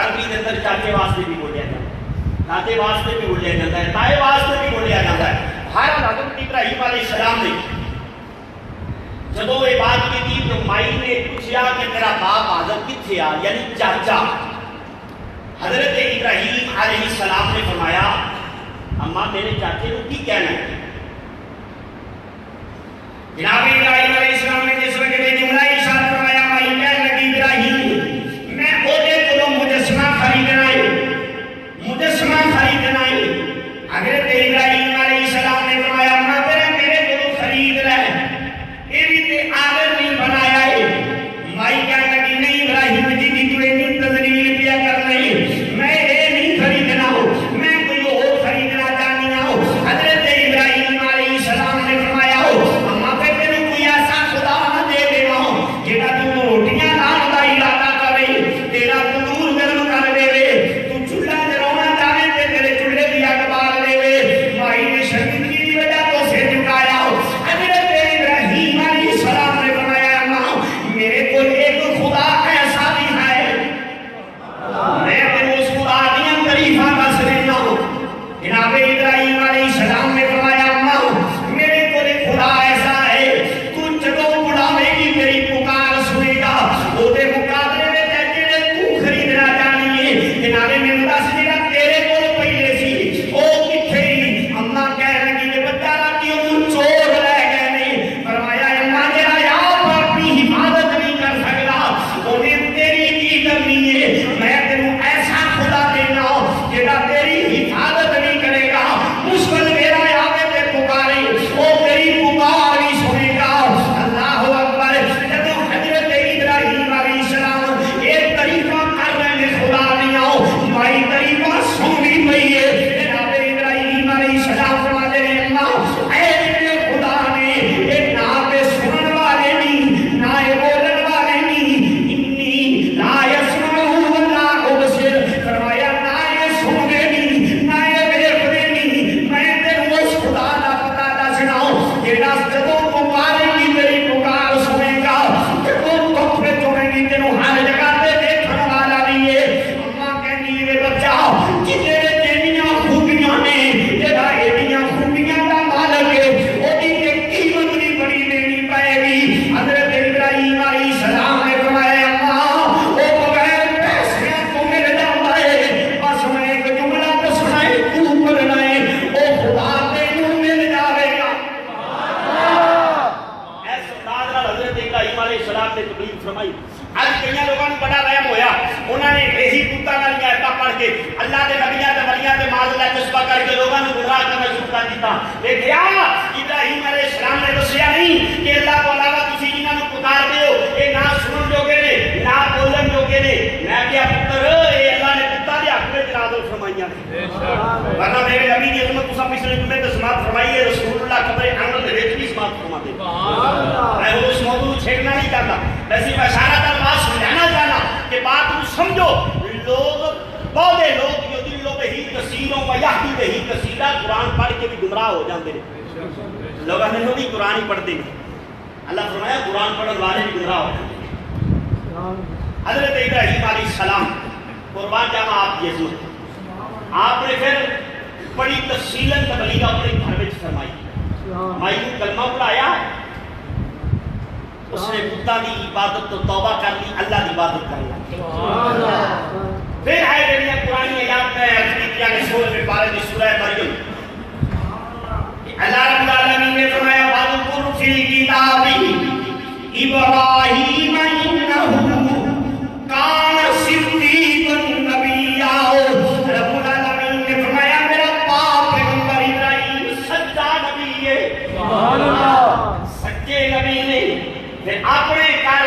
عربی کے اندر چاچے واسطے بھی بولیا جاتا ہے، دادے واسطے بھی بولیا جاتا ہے، تائے واسطے بھی بولیا جاتا ہے۔ ہر حضرت ابراہیم علیہ السلام نے جب یہ بات کی تھی تو مائی نے پوچھا کہ میرا باپ آدم کتنے آ، یعنی چاچا۔ حضرت ابراہیم علیہ السلام نے فرمایا اماں میرے چاچے کو کی کہنا ہے؟ جناب ابراہیم علیہ السلام نے جس وقت یہ جملہ ارشاد فرمایا مائی کہنے لگی ابراہیم میں اودے کو مجسمہ خریدنا ہے، مجسمہ خریدنا ہے۔ حضرت ابراہیم علیہ السلام نے فرمایا اماں میرے کو خرید لے، یہ بھی تے آدر نہیں بنایا ہے۔ مائی کہنے لگی نہیں ابراہیم جی بھی تو ایک تذلیل پیا کر نہیں، میں یہ نہیں خریدنا ہوں، میں کوئی اور خریدنا چاہنی ہوں۔ حضرت ابراہیم علیہ السلام نے فرمایا اماں پہ تینوں کوئی ایسا خدا نہ دے دے ماں جیڑا تو روٹیاں نان دا ارادہ کرے، تیرا تندور گرم کر دے وے، تو چولہا جلانا چاہے تے تیرے چولہے دی اگ بال دے وے۔ مائی نے شرمندگی کی وجہ تو سر جھکایا۔ حضرت ابراہیم علیہ السلام نے فرمایا اماں میرے کو ایک خدا ایسا بھی ہے، میں تینوں اس خدا دیاں تعریفاں دس دینا ہوں۔ جناب ابراہیم علیہ السلام نے فرمایا اماں میرے کو ایک خدا ایسا ہے، تو جدوں بڑھاوے گی تیری پکار سنے گا، وہ دے مقابلے میں جڑے تو خریدنا چاہنی ہے۔ جناب میں دس جڑا تیرے کول پہلے سی او کتھے ہی؟ اماں کہہ لگی کہ بچہ راتی اونوں چور لے گئے نے۔ فرمایا اماں جڑا آپ اپنی حفاظت نہیں کر سکدا انہیں تیری کی کرنی ہے، میں تینوں ایسا خدا دینا جڑا تیری حفاظت نہیں کرے گا، مشکل میرا آوے تے پکارے او تیری پکار بھی سنے گا۔ اللہ اکبر۔ جب حضرت ابراہیم علیہ السلام ایک طریقہ کر رہے ہیں خدا دیاں، مائی طریقہ سنی پئی ہے۔ جناب ابراہیم علیہ السلام فرماتے ہیں اللہ اے میرے خدا نے یہ نہ پہ سنن والے نہیں نہ یہ بولن والے نہیں، انی لا یسمعون ولا ابصر، فرمایا نہ یہ سننے نہیں نہ یہ دیکھنے نہیں، میں تینوں اس خدا کا پتہ دسنا جیڑا جدوں پکارے گی تیری پکار سنے گا، جدوں تحفے چنے گی تینوں ہر جگہ تے دیکھن والا بھی ہے۔ اماں کہندی ہے بچہ جتنے تیریاں خوبیاں نے جڑا ایڈیاں خوبیاں دا مالک ہے اودی تے قیمت بھی بڑی دینی پائے گی۔ حضرت ابراہیم علیہ السلام نے فرمایا اماں او بغیر پیسے تو مل جاتا ہے، بس میں ایک جملہ دسنا ہے تو پڑھنا ہے، او خدا تینوں مل جاوے گا۔ ایسے انداز نال حضرت ابراہیم علیہ السلام نے تبلیغ فرمائی۔ آج کئی لوگوں کو بڑا وہم ہویا، انہوں نے یہی پوتا والی آیتاں پڑھ کے اللہ کے نبیاں تے ولیاں تے معاذ اللہ جذبہ کر کے لوگوں کو گمراہ کرنا شروع کر دیتا۔ دیکھیا ابراہیم علیہ السلام نے دسیا نہیں کہ اللہ کو علاوہ تسی جنہاں نوں پکار دے ہو اے نہ سنن جوگے نے نہ بولن جوگے نے، میں کیا پتر اے اللہ نے پتا دے حق وچ نازل فرمائیاں نے۔ ورنہ میرے نبی دی عظمت تساں پچھلے جمعے تے سماعت فرمائی ہے، رسول اللہ قبر انور دے وچ بھی سماعت فرماتے۔ میں اس موضوع چھیڑنا نہیں چاہتا، ویسے میں اشارہ در بات سمجھانا چاہنا کہ بات کو سمجھو۔ لوگ بہت لوگ یضلوا بہ کثیرا ویہدی بہ کثیرا، قرآن پڑھ کے بھی گمراہ ہو جاندے ہیں۔ لوگ آندے نے بھی قرآن ہی پڑھتے ہیں، اللہ فرمایا قرآن پڑھن والے بھی گمراہ ہو جاندے ہیں۔ حضرت ابراہیم علیہ السلام قربان جاواں آپ کی عظمت، آپ نے پھر بڑی تفصیلاً تبلیغ اپنے گھر میں فرمائی، مائی کو کلمہ پڑھایا، اس نے بتاں دی عبادت تو توبہ کر لی، اللہ دی عبادت کر لی۔ پھر ہے جڑیاں قرآن آیات میں کیا کہ سورہ میں بارے میں سورہ مریم، اللہ رب العالمین نے فرمایا وَاذْكُرْ فِي الْكِتَابِ إِبْرَاهِيمَ إِنَّهُ كَانَ صِدِّيقًا نَبِيًّا۔ رب العالمین نے فرمایا میرا باپ پیغمبر ابراہیم سچا نبی ہے، سبحان اللہ، سچے نبی نے۔ پھر اپنے گھر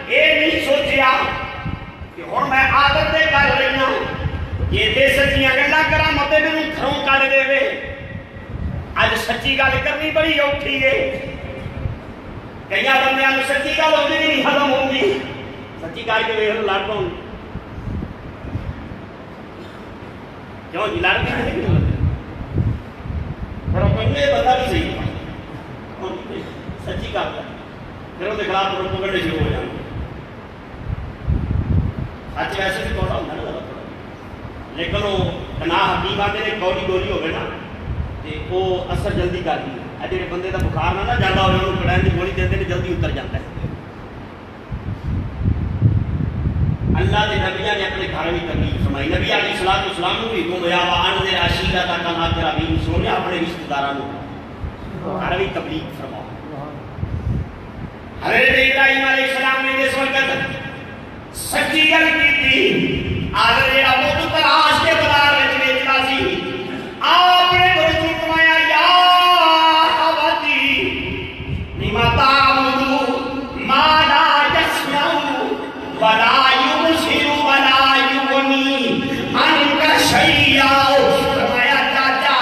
یہ نہیں سوچیا کہ ہوں میں عادت دے کر رہی ہوں یہ دے سچیاں گلاں کراں متے مینوں گھروں کڈ دے وے۔ اج سچی گل کرنی بڑی اوکھی ہے، کئی بندیاں نوں سچی گل ہوندی نہیں ہضم ہوندی، سچی کر کے ویکھ لڑ پاؤں کیوں جی لڑ کے بڑا پنجے بندہ بھی صحیح سچی کرتا پھر وہ خلاف پروپیگنڈے شروع ہو جاتے۔ سچ ویسے بھی کوڑا ہوتا نا لیکن وہ تنا حکیم آتے ہیں کوڑی گولی ہوگی نا تو وہ اثر جلدی کر دی ہے جی بندے کا بخار نہ زیادہ ہوئے انہوں کڑائن کی گولی دے جلدی اتر جاتا ہے اللہ کے نبیوں نے اپنے گھر میں تکلیف فرمائی نبی علیہ الصلوۃ والسلام بھی تم یا وان دے عشیرہ تک اللہ کے ربی سونے اپنے رشتہ داروں گھر میں تبلیغ فرماؤ حضرت ابراہیم علیہ السلام نے جس وقت سچی گل کی تھی آدھر جڑا بت تلاش کے بازار میں بیچتا سی آپ نے بچوں فرمایا یا ابتی لما تعبدون ما لا يسمع ولا يبصر ولا يغني عنك شيئا فرمایا چاچا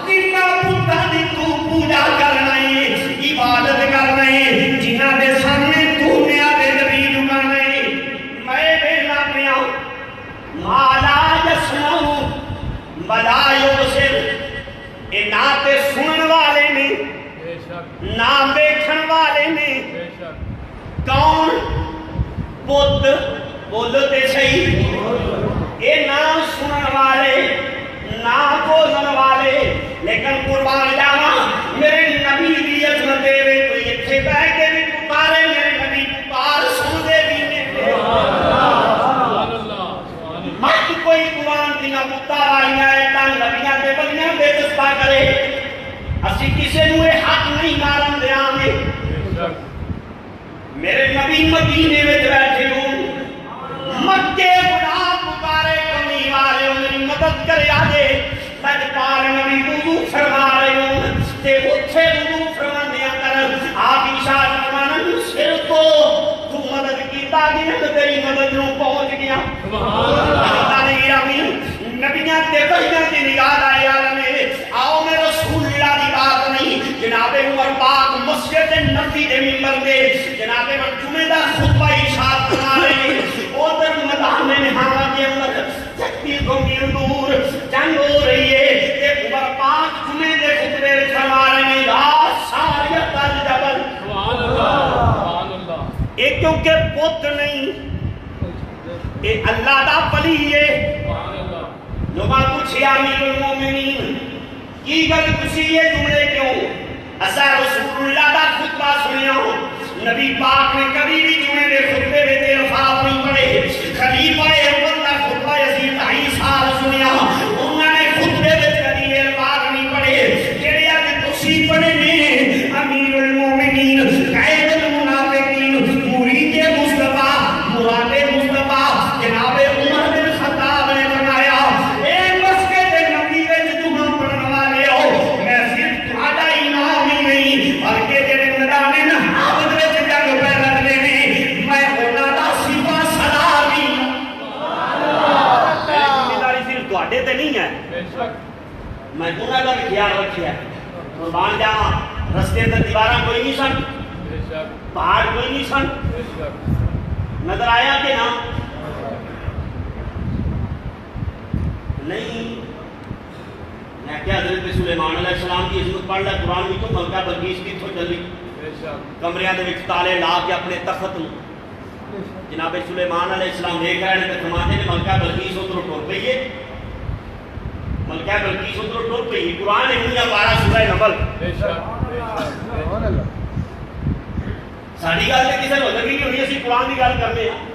تینا بتاں دی تو پوجا کرنا ہے عبادت کرنا ہے جنہاں دے سامنے تو نیا دے نبی جھکانا ہے میں بیلا پیا ما لا يسمع ولا يبصر اے نہ تے سنن والے نے نہ دیکھن والے نے کون بت بولو تے صحیح اے نہ سنن والے نہ بولن والے لیکن قربان جاواں میرے نبی دی عظمت دے کوئی ایتھے بیٹھ کے بھی پکارے میرے نبی پکار سن دے بھی نے سبحان اللہ مت کوئی قرآن دیاں بتاں والیاں ایتاں نبیاں تے بلیاں بے دستا کرے اسی کسے نوں اے حق نہیں مارن دیاں گے میرے نبی مدینے میں بیٹھے ہوں مکے گناہ پکارے کمی والے میری مدد کرے آجے تج پار نبی وضو فرما رہے ہوں تے اتھے وضو فرما دیا کر آپ اشارت فرمانا سر تو مدد کی تاکہ تیری مدد نوں پہنچ گیا نبیاں تے بہیاں کی نگاہ آئے عالم آؤ میں رسول اللہ دی بات نہیں جناب عمر پاک مسجد نبی دے ممبر دے جناب جمعہ دا خطبہ ارشاد فرما رہے ادھر میدان میں نہاوا کے اندر چکی کو دور جنگ ہو رہی ہے تے عمر پاک جمعے دے خطبے فرما رہے ہیں لا ساریت الجبل سبحان اللہ سبحان اللہ ایک کیونکہ پت نہیں اے اللہ دا ولی ہے سبحان اللہ لوگاں پوچھے امیر المومنین کی گل پوچھی یہ جملے کیوں اسا رسول اللہ دا خطبہ سنیا نبی پاک نے کبھی بھی جمعے دے خطبے میں الفاظ نہیں پڑھے خلیفہ اول دا خطبہ یزید 2.5 سال سنیا انہوں نے خطبے میں کبھی الفاظ نہیں پڑھے جڑے اج تسی پڑھے نے امیر المومنین قائد المنافقین مرید مصطفی مراد مصطفی جناب عمر بن خطاب نے فرمایا اے مسجد نبی وچ جمعہ پڑھن والے ہو میں صرف تہاڈا امام ہی نہیں بلکہ جڑے میدان نہاوت وچ جنگ پہ لگنے نے میں انہاں دا صفہ سلام ہی ذمہ داری صرف تہاڈے تے نہیں ہے بے شک میں انہاں دا بھی خیال رکھیا قربان جاواں رستے تے دیواراں کوئی نہیں سن بے شک پہاڑ کوئی نہیں سن بے شک نظر آیا کہ نہ نہیں میں کیا حضرت سلیمان علیہ السلام کی عظمت پڑھ لیا قرآن بھی تو ملکہ بلقیس کی تو چلی کمریاں دے وچ تالے لا کے اپنے تخت جناب سلیمان علیہ السلام دیکھ رہے ہیں کہ فرماتے ہیں ملکہ بلقیس ادھر ٹر پئی ہے ملکہ بلقیس ادھر ٹر پئی قرآن ہے 12 سورہ نمل سبحان اللہ ساری گل تے کسے نوں لگی نہیں ہونی اسی قرآن دی گل کرنے ہاں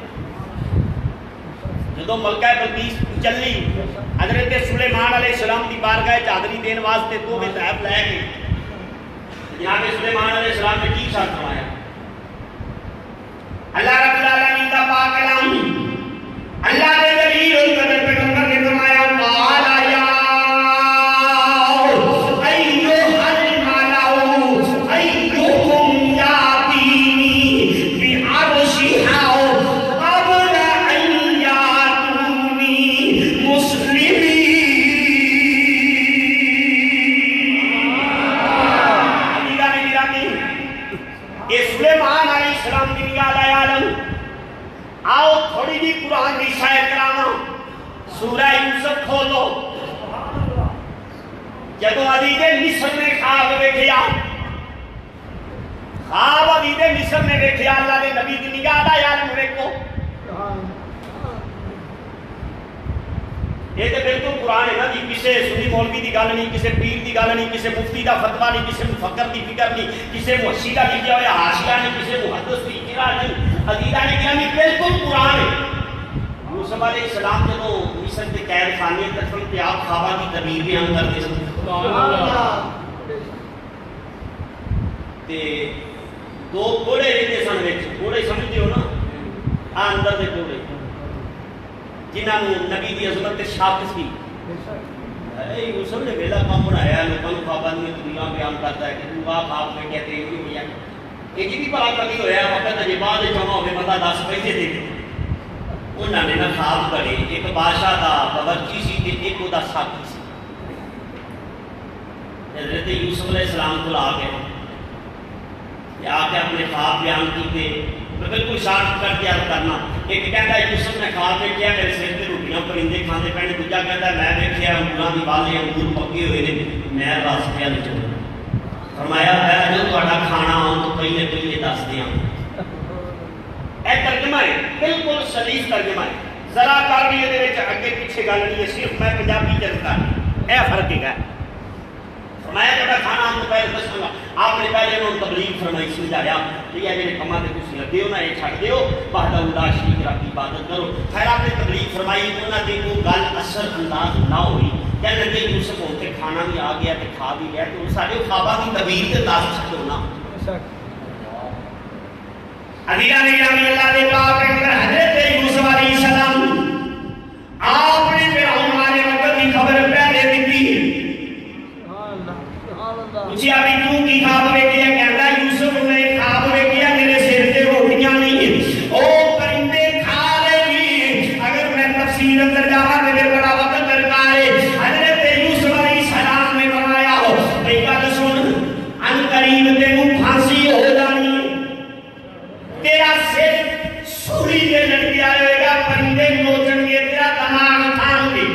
جدوں ملکہ بلقیس چلی حضرت سلیمان علیہ السلام دی بارگاہ وچ حاضری دین واسطے تو بھی طائف لے گئے جناب سلیمان علیہ السلام نے کی شرط فرمایا اللہ رب العالمین دا پاک کلام اللہ دے دلیل القدر پیغمبر نے فرمایا قال یا آؤ تھوڑی جی قرآن کی شاید کرانا سورہ یوسف کھولو جدو عزیز مصر نے خواب دیکھیا خواب عزیز مصر نے دیکھیا اللہ نے نبی کی نگاہ دا عالم دیکھو یہ تو بالکل قرآن ہے نا جی. کسی سنی مولوی کی گل نہیں, کسی پیر کی گل نہیں, کسی مفتی کا فتوا نہیں, کسی مفکر کی فکر نہیں, کسی محشی کا لکھا ہوا حاشیہ نہیں, کسی محدث کی اجرا نہیں, عقیدہ نہیں کیا نہیں, بالکل قرآن ہے. یوسف علیہ السلام جب مصر کے قید خانے تک تے آپ خوابہ کی تعبیر بیان کرتے سن. تے دو گھوڑے رہتے سن وچ, گھوڑے سمجھتے ہو نا, اندر دے گھوڑے جنہاں نبی دی عظمت تے شاخص کی. یوسف نے ویلا کام بنایا, لوگوں کو پابندی دنیا بیان کرتا ہے کہ تو آپ میں کہتے ہیں کہ ہوئی ہے یہ جی بھی بڑا کمی ہویا وقت اجے بعد جمع ہوئے بندہ 10 پیسے دے دے. انہوں نے نہ خواب کرے, ایک بادشاہ دا باورچی سی تے ایک وہ دا ساتھی سی. حضرت یوسف علیہ السلام کو آ کے اپنے خواب بیان کیتے, بالکل شارٹ کر کے عرض کرنا. ایک کہتا ہے یوسف نے خواب میں کیا میرے سر تے روٹیاں پرندے کھاندے پے نے, دوجا کہتا ہے میں دیکھیا انگوراں دی والے انگور پکے ہوئے نے, میں راستے ول چلنا. فرمایا ہے جو تہاڈا کھانا آن تو پہلے پہلے دس دیاں. اے ترجمہ ہے, بالکل سلیس ترجمہ ہے, ذرا کر بھی یہ اگے پیچھے گل نہیں ہے, صرف میں پنجابی چلتا اے فرق ہے. فرمایا جب کھانا ہم تو پہلے دسوں گا. آپ نے پہلے انہوں تبلیغ فرمائی سمجھایا کہ یہ میرے کما تے تسی لگے ہو نا, یہ چھڈ دیو, وحدہ لا شریک رب کی عبادت کرو. خیر آپ نے تبلیغ فرمائی, انہاں دی کوئی گل اثر انداز نہ ہوئی. کہنے لگے یوسف ہو کے کھانا بھی آ گیا تے کھا بھی لیا, تو سارے خواباں کی تعبیر تے دس چھڈو نا. عزیزاں نے گرامی اللہ دے پاک پیغمبر حضرت یوسف علیہ السلام آپ نے فرعون والے وقت کی خبر پہلے دیتی. پوچھا بھی کیوں کی خواب ویکھیا, کہندا یوسف نے خواب ویکھیا میرے سر تے روٹیاں نہیں, او پرندے کھا لے گی. اگر میں تفسیر اندر جاواں تے بڑا وقت درکار ہے. حضرت یوسف علیہ السلام نے فرمایا بھئی گل سن, ان قریب تینوں پھانسی ہو جانی, تیرا سر سوری دے لڑ کے آئے گا, پرندے نوچن گے, تیرا دماغ کھان گے.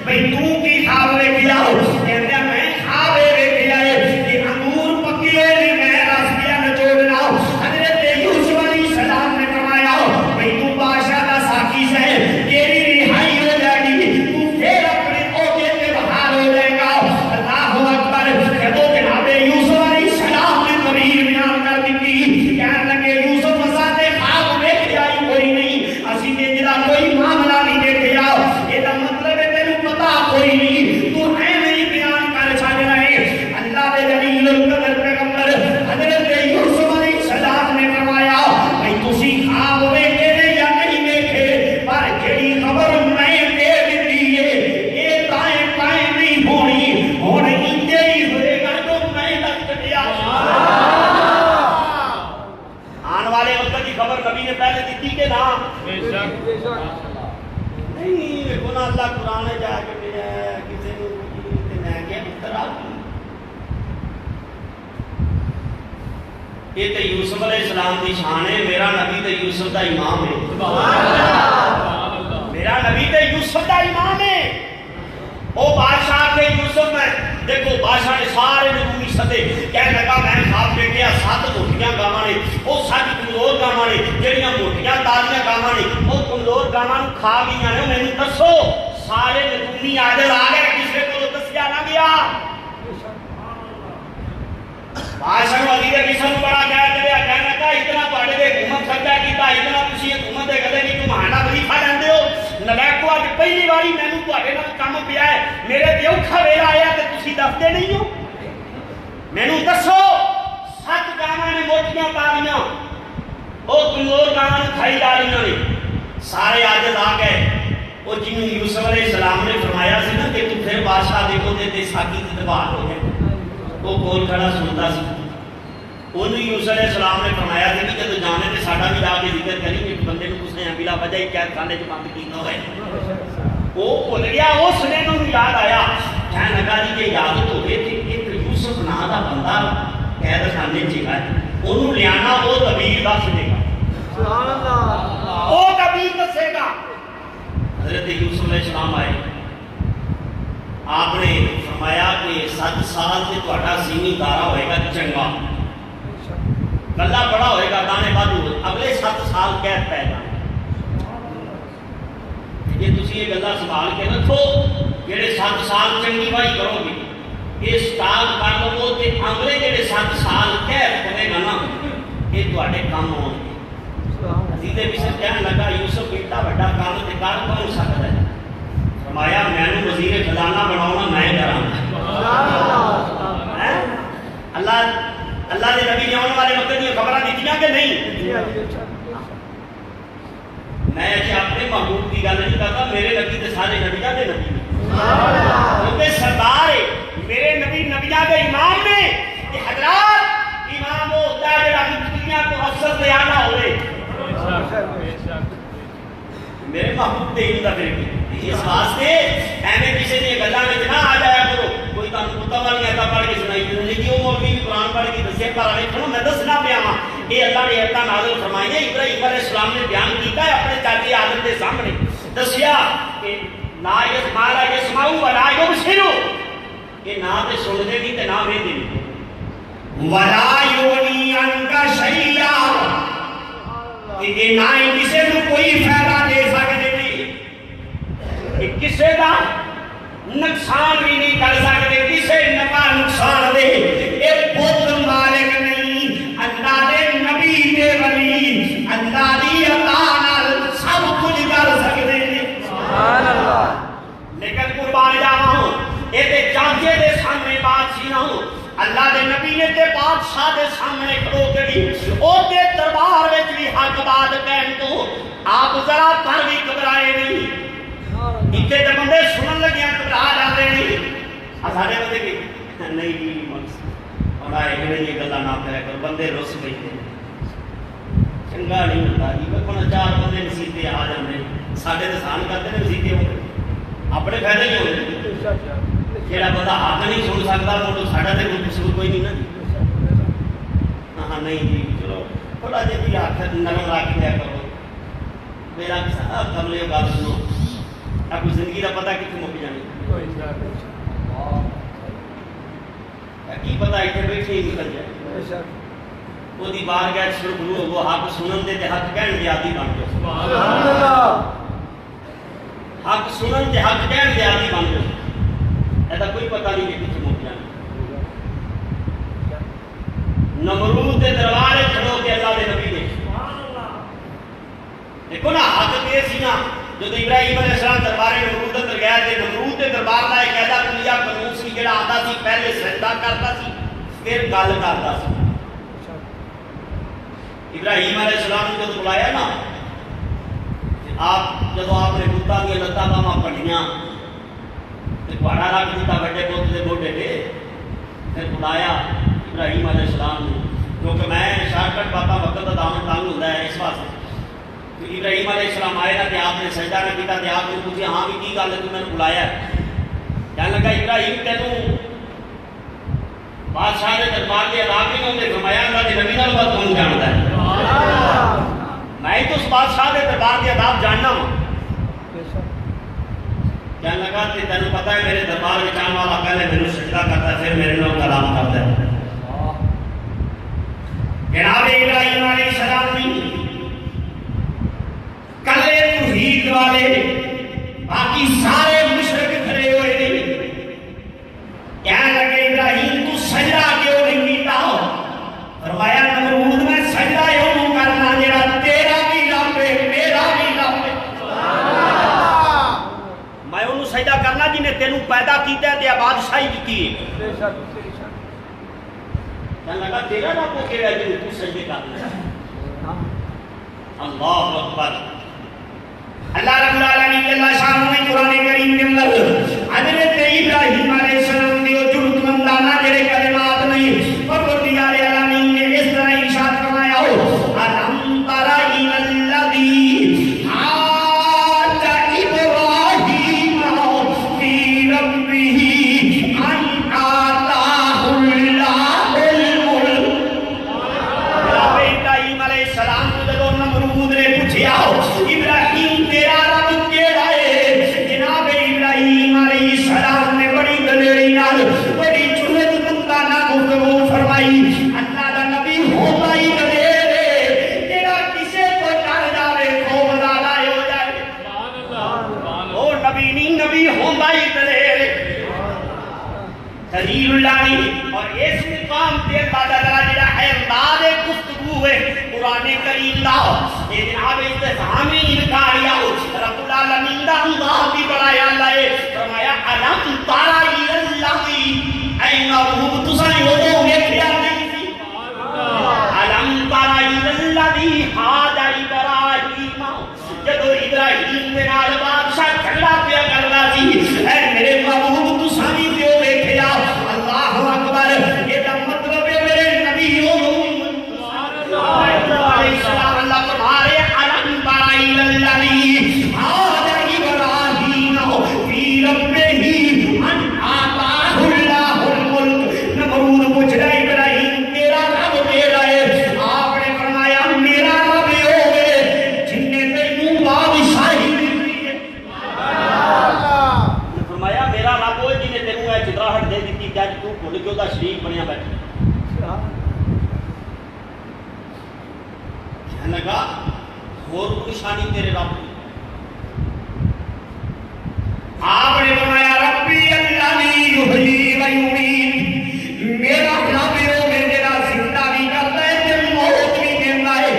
بھئی تو کی خواب ویکھیا ہو, کہندا میں خواب ویکھیا ہے کہ انگور پکی ہوئے نہیں, میں راستے نچوڑنا. حضرت یوسف علیہ السلام نے فرمایا بھئی تو بادشاہ دا ساقی سے تیری رہائی ہو جائے گی, تو پھر اپنے عہدے پہ بحال ہو جائے گا. اللہ اکبر. جب جناب یوسف علیہ السلام نے تعبیر بیان کر دی, کہنے لگے یوسف مساتے خواب ویکھیا ہی کوئی نہیں, اسی تے جڑا کوئی معاملہ نہیں دیکھیا, یہ مطلب ہے تینوں پتا کوئی نہیں, تو ایویں ہی بیان کر چھڈ رہے. اللہ دے جلیل القدر پیغمبر حضرت یوسف علیہ السلام نے فرمایا بھئی تسی خواب ویکھے نے یا نہیں ویکھے, پر جڑی خبر میں دے دتی ہے یہ دائیں بائیں نہیں ہونی, ہن انجے ہی ہوئے گا جو میں لکھ دیا. آن والے وقت کی خبر نبی نے پہلے دیتی کہ نہ بے شک نہیں. دیکھو نا اللہ قرآن جا کے ملیا کسی نے میں کیا پتر آ گئی. یہ تو یوسف علیہ السلام کی شان ہے, میرا نبی تو یوسف دا امام ہے. میرا نبی تو یوسف دا امام ہے. وہ بادشاہ کے یوسف میں دیکھو بادشاہ نے سارے نبوی سدے, کہنے لگا میں خواب دیکھیا 7 موٹیاں گاواں نے, وہ 7 کمزور گاواں نے, جہڑیاں موٹیاں تازیاں گاواں نے وہ کمزور گاواں نوں کھا گئیاں نے. مینوں دسو سارے نبوی عادل آ گئے, کسی کو دسیا نہ گیا. بادشاہ علی دے قسم بڑا کہہ دیا, کہنے لگا اتنا تواڈے دے حکومت سجدہ کیتا, اتنا تسی حکومت دے گلے نہیں گھمانا وظیفہ لیندے ہو. نلائکو اج پہلی واری مینوں تواڈے نال کم پیا ہے, میرے تے اوکھا ویلا آیا تے تسی دسدے نہیں ہو. مینوں دسو 7 گاواں نے موٹیاں تازیاں, او کمزور گاواں نوں کھائی جا رہیاں نے. سارے عاجز آ گئے. وہ جنوں یوسف علیہ السلام نے فرمایا سی نا کہ تو پھر بادشاہ دیکھو تے ساقی تے بحال ہو جائے, وہ کول کھڑا سنتا سی. انہوں یوسف علیہ السلام نے فرمایا کہ جب جانے تے ساڈا بھی لا کے ذکر کریں کہ بندے کو کس نے بلا وجہ ہی قید خانے چ بند کیتا ہوئے. وہ بھول گیا, اس نے انہوں یاد آیا, کہنے لگا جی کہ یاد تو ہوئے کہ ایک یوسف نام دا بندہ قید خانے چ ہے, انہوں لیانا وہ تعبیر دس دے گا. سبحان اللہ, وہ تعبیر دسے گا. حضرت یوسف علیہ السلام آئے, آپ نے فرمایا کہ 7 سال سے تہاڈا سینی دارا ہوئے گا چنگا, گلا بڑا ہوئے گا, دانے بادو, اگلے 7 سال قید پے گا. جی تھی تسی یہ گلا سنبھال کے رکھو جڑے 7 سال چنگی وائی کرو گے یہ سٹاک کر لو تے اگلے جڑے 7 سال کہہ پوے گا نا یہ تواڈے کام ہون گے عزیز مصر کہنے لگا یوسف بیٹا بڑا کام تے کر کون سکدا ہے فرمایا مینوں وزیر خزانہ بناونا میں کراں اللہ دے نبی نے آنے والے وقت کی خبراں دتیاں کہ نہیں میں اپنے محبوب کی گل نہیں کرتا میرے نبی تے سارے نبیاں دے نبی کیونکہ سردار ہے میرے نبی نبیاں دے امام نے کہ حضرات امام وہ ہوتا ہے جڑا دنیا کو افسر تے آنا ہوئے میرے محبوب تے ہی پھر اس واسطے ایویں کسی نے گلاں وچ نہ آ جایا کرو کوئی تم کتا والی آیت پڑھ کے سنائی دے کہ وہ مولوی قرآن پڑھ کے دسیا پر ویکھو میں دسنا پیا ہاں یہ اللہ نے ایتاں نازل فرمائی ہے ابراہیم علیہ السلام نے بیان کیتا ہے اپنے چاچے آدم کے سامنے دسیا کہ لا یسمع یسمعوا ولا یبصروا کہ نہ تے سن دے نہیں تے نہ ویندے نہیں ولا یغنی عنک شیئا کہ نہ کسی کو کوئی فائدہ دے سکتے نہیں کہ کسی کا نقصان بھی نہیں کر سکتے کسی نفع نقصان دے یہ بت مالک نہیں اللہ دے نبی دے ولی اللہ دی عطا نال سب کچھ کر سکتے ہیں سبحان اللہ لیکن قربان جاواں اے تے چاچے دے سامنے بات سی نہ اللہ دے نبی نے تے بادشاہ دے سامنے کھڑو کے بھی او دے دربار وچ بھی حق بات کہن تو آپ ذرا پر بھی گھبرائے نہیں اتنے تے بندے سنن لگیاں گھبرا جاندے نہیں سارے بندے کہ نہیں جی اور آئے یہ گلا نہ کرے کر بندے رس بیٹھے چنگا نہیں ہوتا جی کوئی 4 بندے مسیتے آ جاندے ساڈے تے سان کرتے نے مسیتے ہو اپنے فائدے ہی ہوندے جڑا بندہ حق نہیں سن سکتا وہ ساڈا تے کوئی قصور کوئی نہیں نا ہاں نہیں جی چلو تھوڑا جہا بھی آخر نرم رکھ لیا کرو میرا سب کملے بات سنو اب زندگی کا پتہ کتنے مک جانی کی پتہ اتنے بیٹھے ہی نکل جائے وہ دی بار گیا شروع ہو وہ حق سنن دے تے حق کہن دے عادی بن جاؤ حق سنن تے حق کہن دے عادی بن جاؤ ایسا کوئی پتہ نہیں کہ کتنے مک جانا نمرود دے دروازے کھڑو کے اللہ دے نبی نے دیکھو نا حق تے سی نا جب ابراہیم علیہ السلام دربار نمرود اندر گیا تے نمرود دے دربار دا ایک ایسا کلیا قانون سی جڑا آتا سی پہلے سجدہ کرتا سی پھر گل کرتا سی ابراہیم علیہ السلام نے جب بلایا نا جب آپ نے بتاں دی لتاں باواں پڑھیاں تے گھوڑا رکھ دیتا بڑے پوت دے موڈے تے پھر بلایا ابراہیم علیہ السلام نے کیونکہ میں شارٹ کٹ باتاں وقت کا دامن تنگ ہوتا ہے اس واسطے تو ابراہیم علیہ السلام آئے نا کہ آپ نے سجدہ نہ کیتا تے آپ نے پوچھا ہاں بھی کی گل ہے تو میں نے بلایا کہنے لگا ابراہیم تینوں بادشاہ کے دربار کے علاقے میں انہیں فرمایا اللہ کے نبی نال بات کون جانتا ہے میں تو اس بادشاہ کے دربار کے عذاب جاننا ہوں کہنے لگا کہ تینوں پتہ ہے میرے دربار میں جان والا پہلے میرے سجدہ کرتا ہے پھر میرے نال کلام کرتا ہے جناب ابراہیم علیہ السلام نے کلے توحید والے باقی سارے مشرک کھڑے ہوئے نہیں کہنے لگے ابراہیم تو سجدہ کیوں نہیں کیتا فرمایا نمرود میں سجدہ یوں کرنا جڑا تیرا بھی رب ہے میرا بھی رب ہے میں انہوں سجدہ کرنا جی نے تینوں پیدا کیتا ہے تے بادشاہی کی ہے کہنے لگا تیرا رب کو کہہ رہا جی تو سجدے کرنا اللہ اکبر اللہ رب العالمین اللہ شاہ نے قرآن کریم کے اندر حضرت ابراہیم علیہ السلام نے ضرورت مندانہ جڑے کلمات نہیں پروردگار العالمین نے اس طرح ارشاد فرمایا ہو الم تر الی الذی حاج ابراہیم فی ربہ ان آتاہ اللہ الملک ابراہیم علیہ السلام کو جب نمرود نے پوچھا ابراہیم تیرا رب کیڑا ہے جناب ابراہیم خلیل اللہ نہیں. اور اس مقام تے اللہ تعالیٰ جڑا ہے انداز گفتگو ہے قرآن کریم دا یہ جناب استفہامی انکاریا رب العالمین دا انداز بھی بڑھایا اللہ ہے. فرمایا علم تارا الذی اینہ تساں وہ ویکھیا نہیں سی. علم تارا الذی حاج ابراہیم جدو ابراہیم دے نال بادشاہ جھگڑا پیا کردا سی اے میرے محبوب تساں بھی پیو ویکھیا. اللہ اکبر. یہ دا مطلب ہے میرے نبیوں علیہ السلام اللہ تمہارے علم تارا الذی حاج ابراہیم فی ربہ ان آتاہ اللہ الملک. نمرود پوچھ رہا ابراہیم تیرا رب کیڑا ہے؟ آپ نے فرمایا میرا رب ہوگے جن نے تینوں بادشاہی دی ہے. فرمایا میرا رب ہوئے جن نے تینوں اے چتراہٹ دے دیتی کہ اج تو بھول کے دا شریک بنیا بیٹھا. کہنے لگا اور نشانی تیرے رب کی. آپ نے فرمایا ربی الذی یحیی و یمیت. میرا رب ہے میرا زندہ بھی کرتا ہے تے موت بھی دیتا ہے.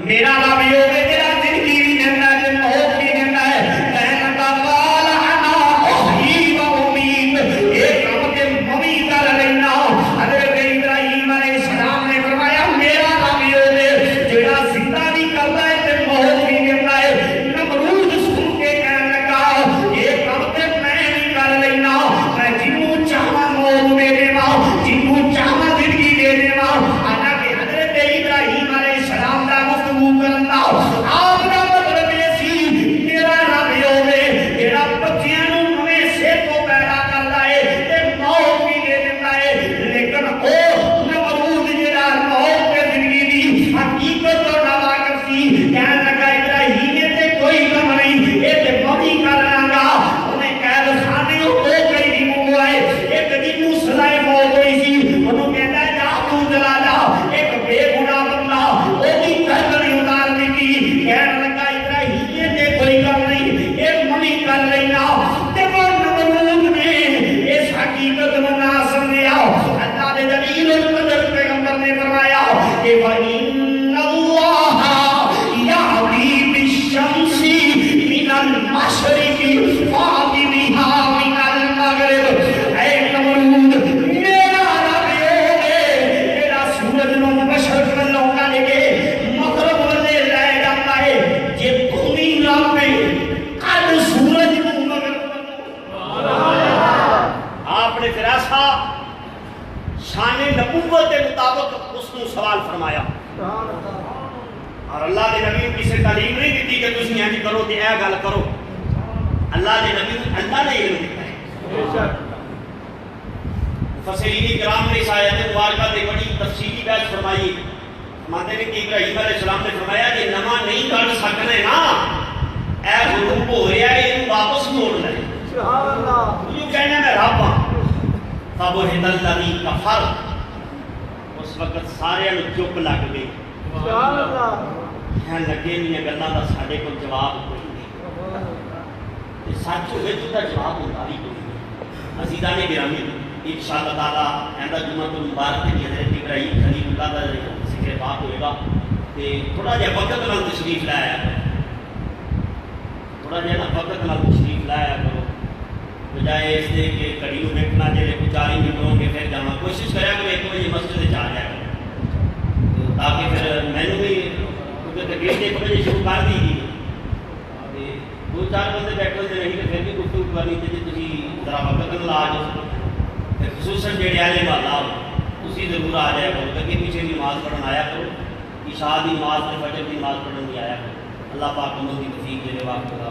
میرا رب ہے میرا زندگی بھی دیتا ہے تے موت بھی دیتا ہے. کہنے لگا قال انا احیی و امیت. ایک کام کے ممی کر لینا. حضرت ابراہیم علیہ السلام نے فرمایا میرا رب ہے جڑا زندہ بھی کرتا ہے تے موت بھی دیتا ہے. نمرود سن کے کہنے لگا ایک کام تے میں نہیں کر لینا. میں جنوں چاہاں موت دے دیواں جنوں چاہاں زندگی دے دیواں. حالانکہ حضرت ابراہیم علیہ السلام دا گفتگو کرنا آپ دا مطلب یہ سی میرا رب ہوے جڑا بچیاں نوں نویں سر تو پیدا کردا ہے تے موت بھی دے دیندا ہے. لیکن او نمرود جڑا موت تے زندگی دی حقیقت تو نہ واقف سی کہنے لگا ابراہیم تے کوئی کم نہیں اے تے ممی کر لاں گا. انہیں قید خانے ہو گئی نہیں منگوائے. ایک دن نوں سزائے موت ہوئی سی انہوں کہتا ہے جا تو جلا لا. ایک بے گناہ بندہ وہ بھی گردن اتار دیتی. کہنے لگا ابراہیم تے کوئی کم نہیں اے ممی کر لینا. تے وہ نمرود نے اس حقیقت نوں نہ سمجھیا. اللہ دے جلیل القدر پیغمبر نے فرمایا کہ وَإِنَّ اللَّهَ يَهْدِي بِالشَّمْسِ مِنَ الْمَشْرِقِ فَأْتِ بِهَا مِنَ الْمَغْرِبِ. اے نمرود میرا رب ہوگے میرا سورج نوں مشرق والوں کر کے مغرب والے لے جاتا ہے. جے تم ہی رب ہے کل سورج نوں مغرب والوں. آپ نے پھر ایسا شان نبوت کے مطابق اس کو سوال فرمایا. اور اللہ دے نبی کسی تعلیم نہیں دیتی کہ تسی انج کرو تے اے گل کرو. اللہ دے نبی اللہ نے علم دیتا ہے. مفسرین کرام نے اس آیت مبارکہ تے بڑی تفصیلی بحث فرمائی. فرماتے ہیں کہ ابراہیم علیہ السلام نے فرمایا کہ نواں نہیں کر سکنے نا اے غروب ہو رہا ہے یہ واپس موڑ لے. سبحان اللہ. یہ کہنا میں رب ہاں. فَبُہِتَ الَّذِي كَفَرَ. اس وقت سارے چپ لگ گئی. سبحان اللہ. کہنے لگے میاں گلاں دا ساڈے کول جواب کوئی نہیں. تے سچ ہوئے تو دا جواب ہوندا ہی کوئی نہیں. عزیزان گرامی انشاءاللہ تعالی آئندہ جمعہ مبارک کے حضرت ابراہیم خلیل اللہ دا ذکر پاک ہوئے گا. تے تھوڑا جہا وقت نال تشریف لایا تھوڑا جہا وقت نال تشریف لایا کرو بجائے اس دے کہ کڑی نوں ویکھنا جے 40 منٹ ہو کے پھر جاواں. کوشش کریا کہ 1 بجے مسجد وچ آ جایا کرو تاکہ پھر مینوں بھی کیونکہ تقریر 1 بجے شروع کر دی گئی تے 2-4 بندے بیٹھے ہوندے نہیں تے پھر بھی گفتگو کرنی تے جے تسی ذرا وقت نال آ جاؤ تے خصوصاً جڑے اہل والا تسی ضرور آ جایا کرو کہ پیچھے نماز پڑھن آیا کرو. عشاء دی نماز تے فجر دی نماز پڑھن نہیں آیا کرو. اللہ پاک کو دی توفیق دے. واقعہ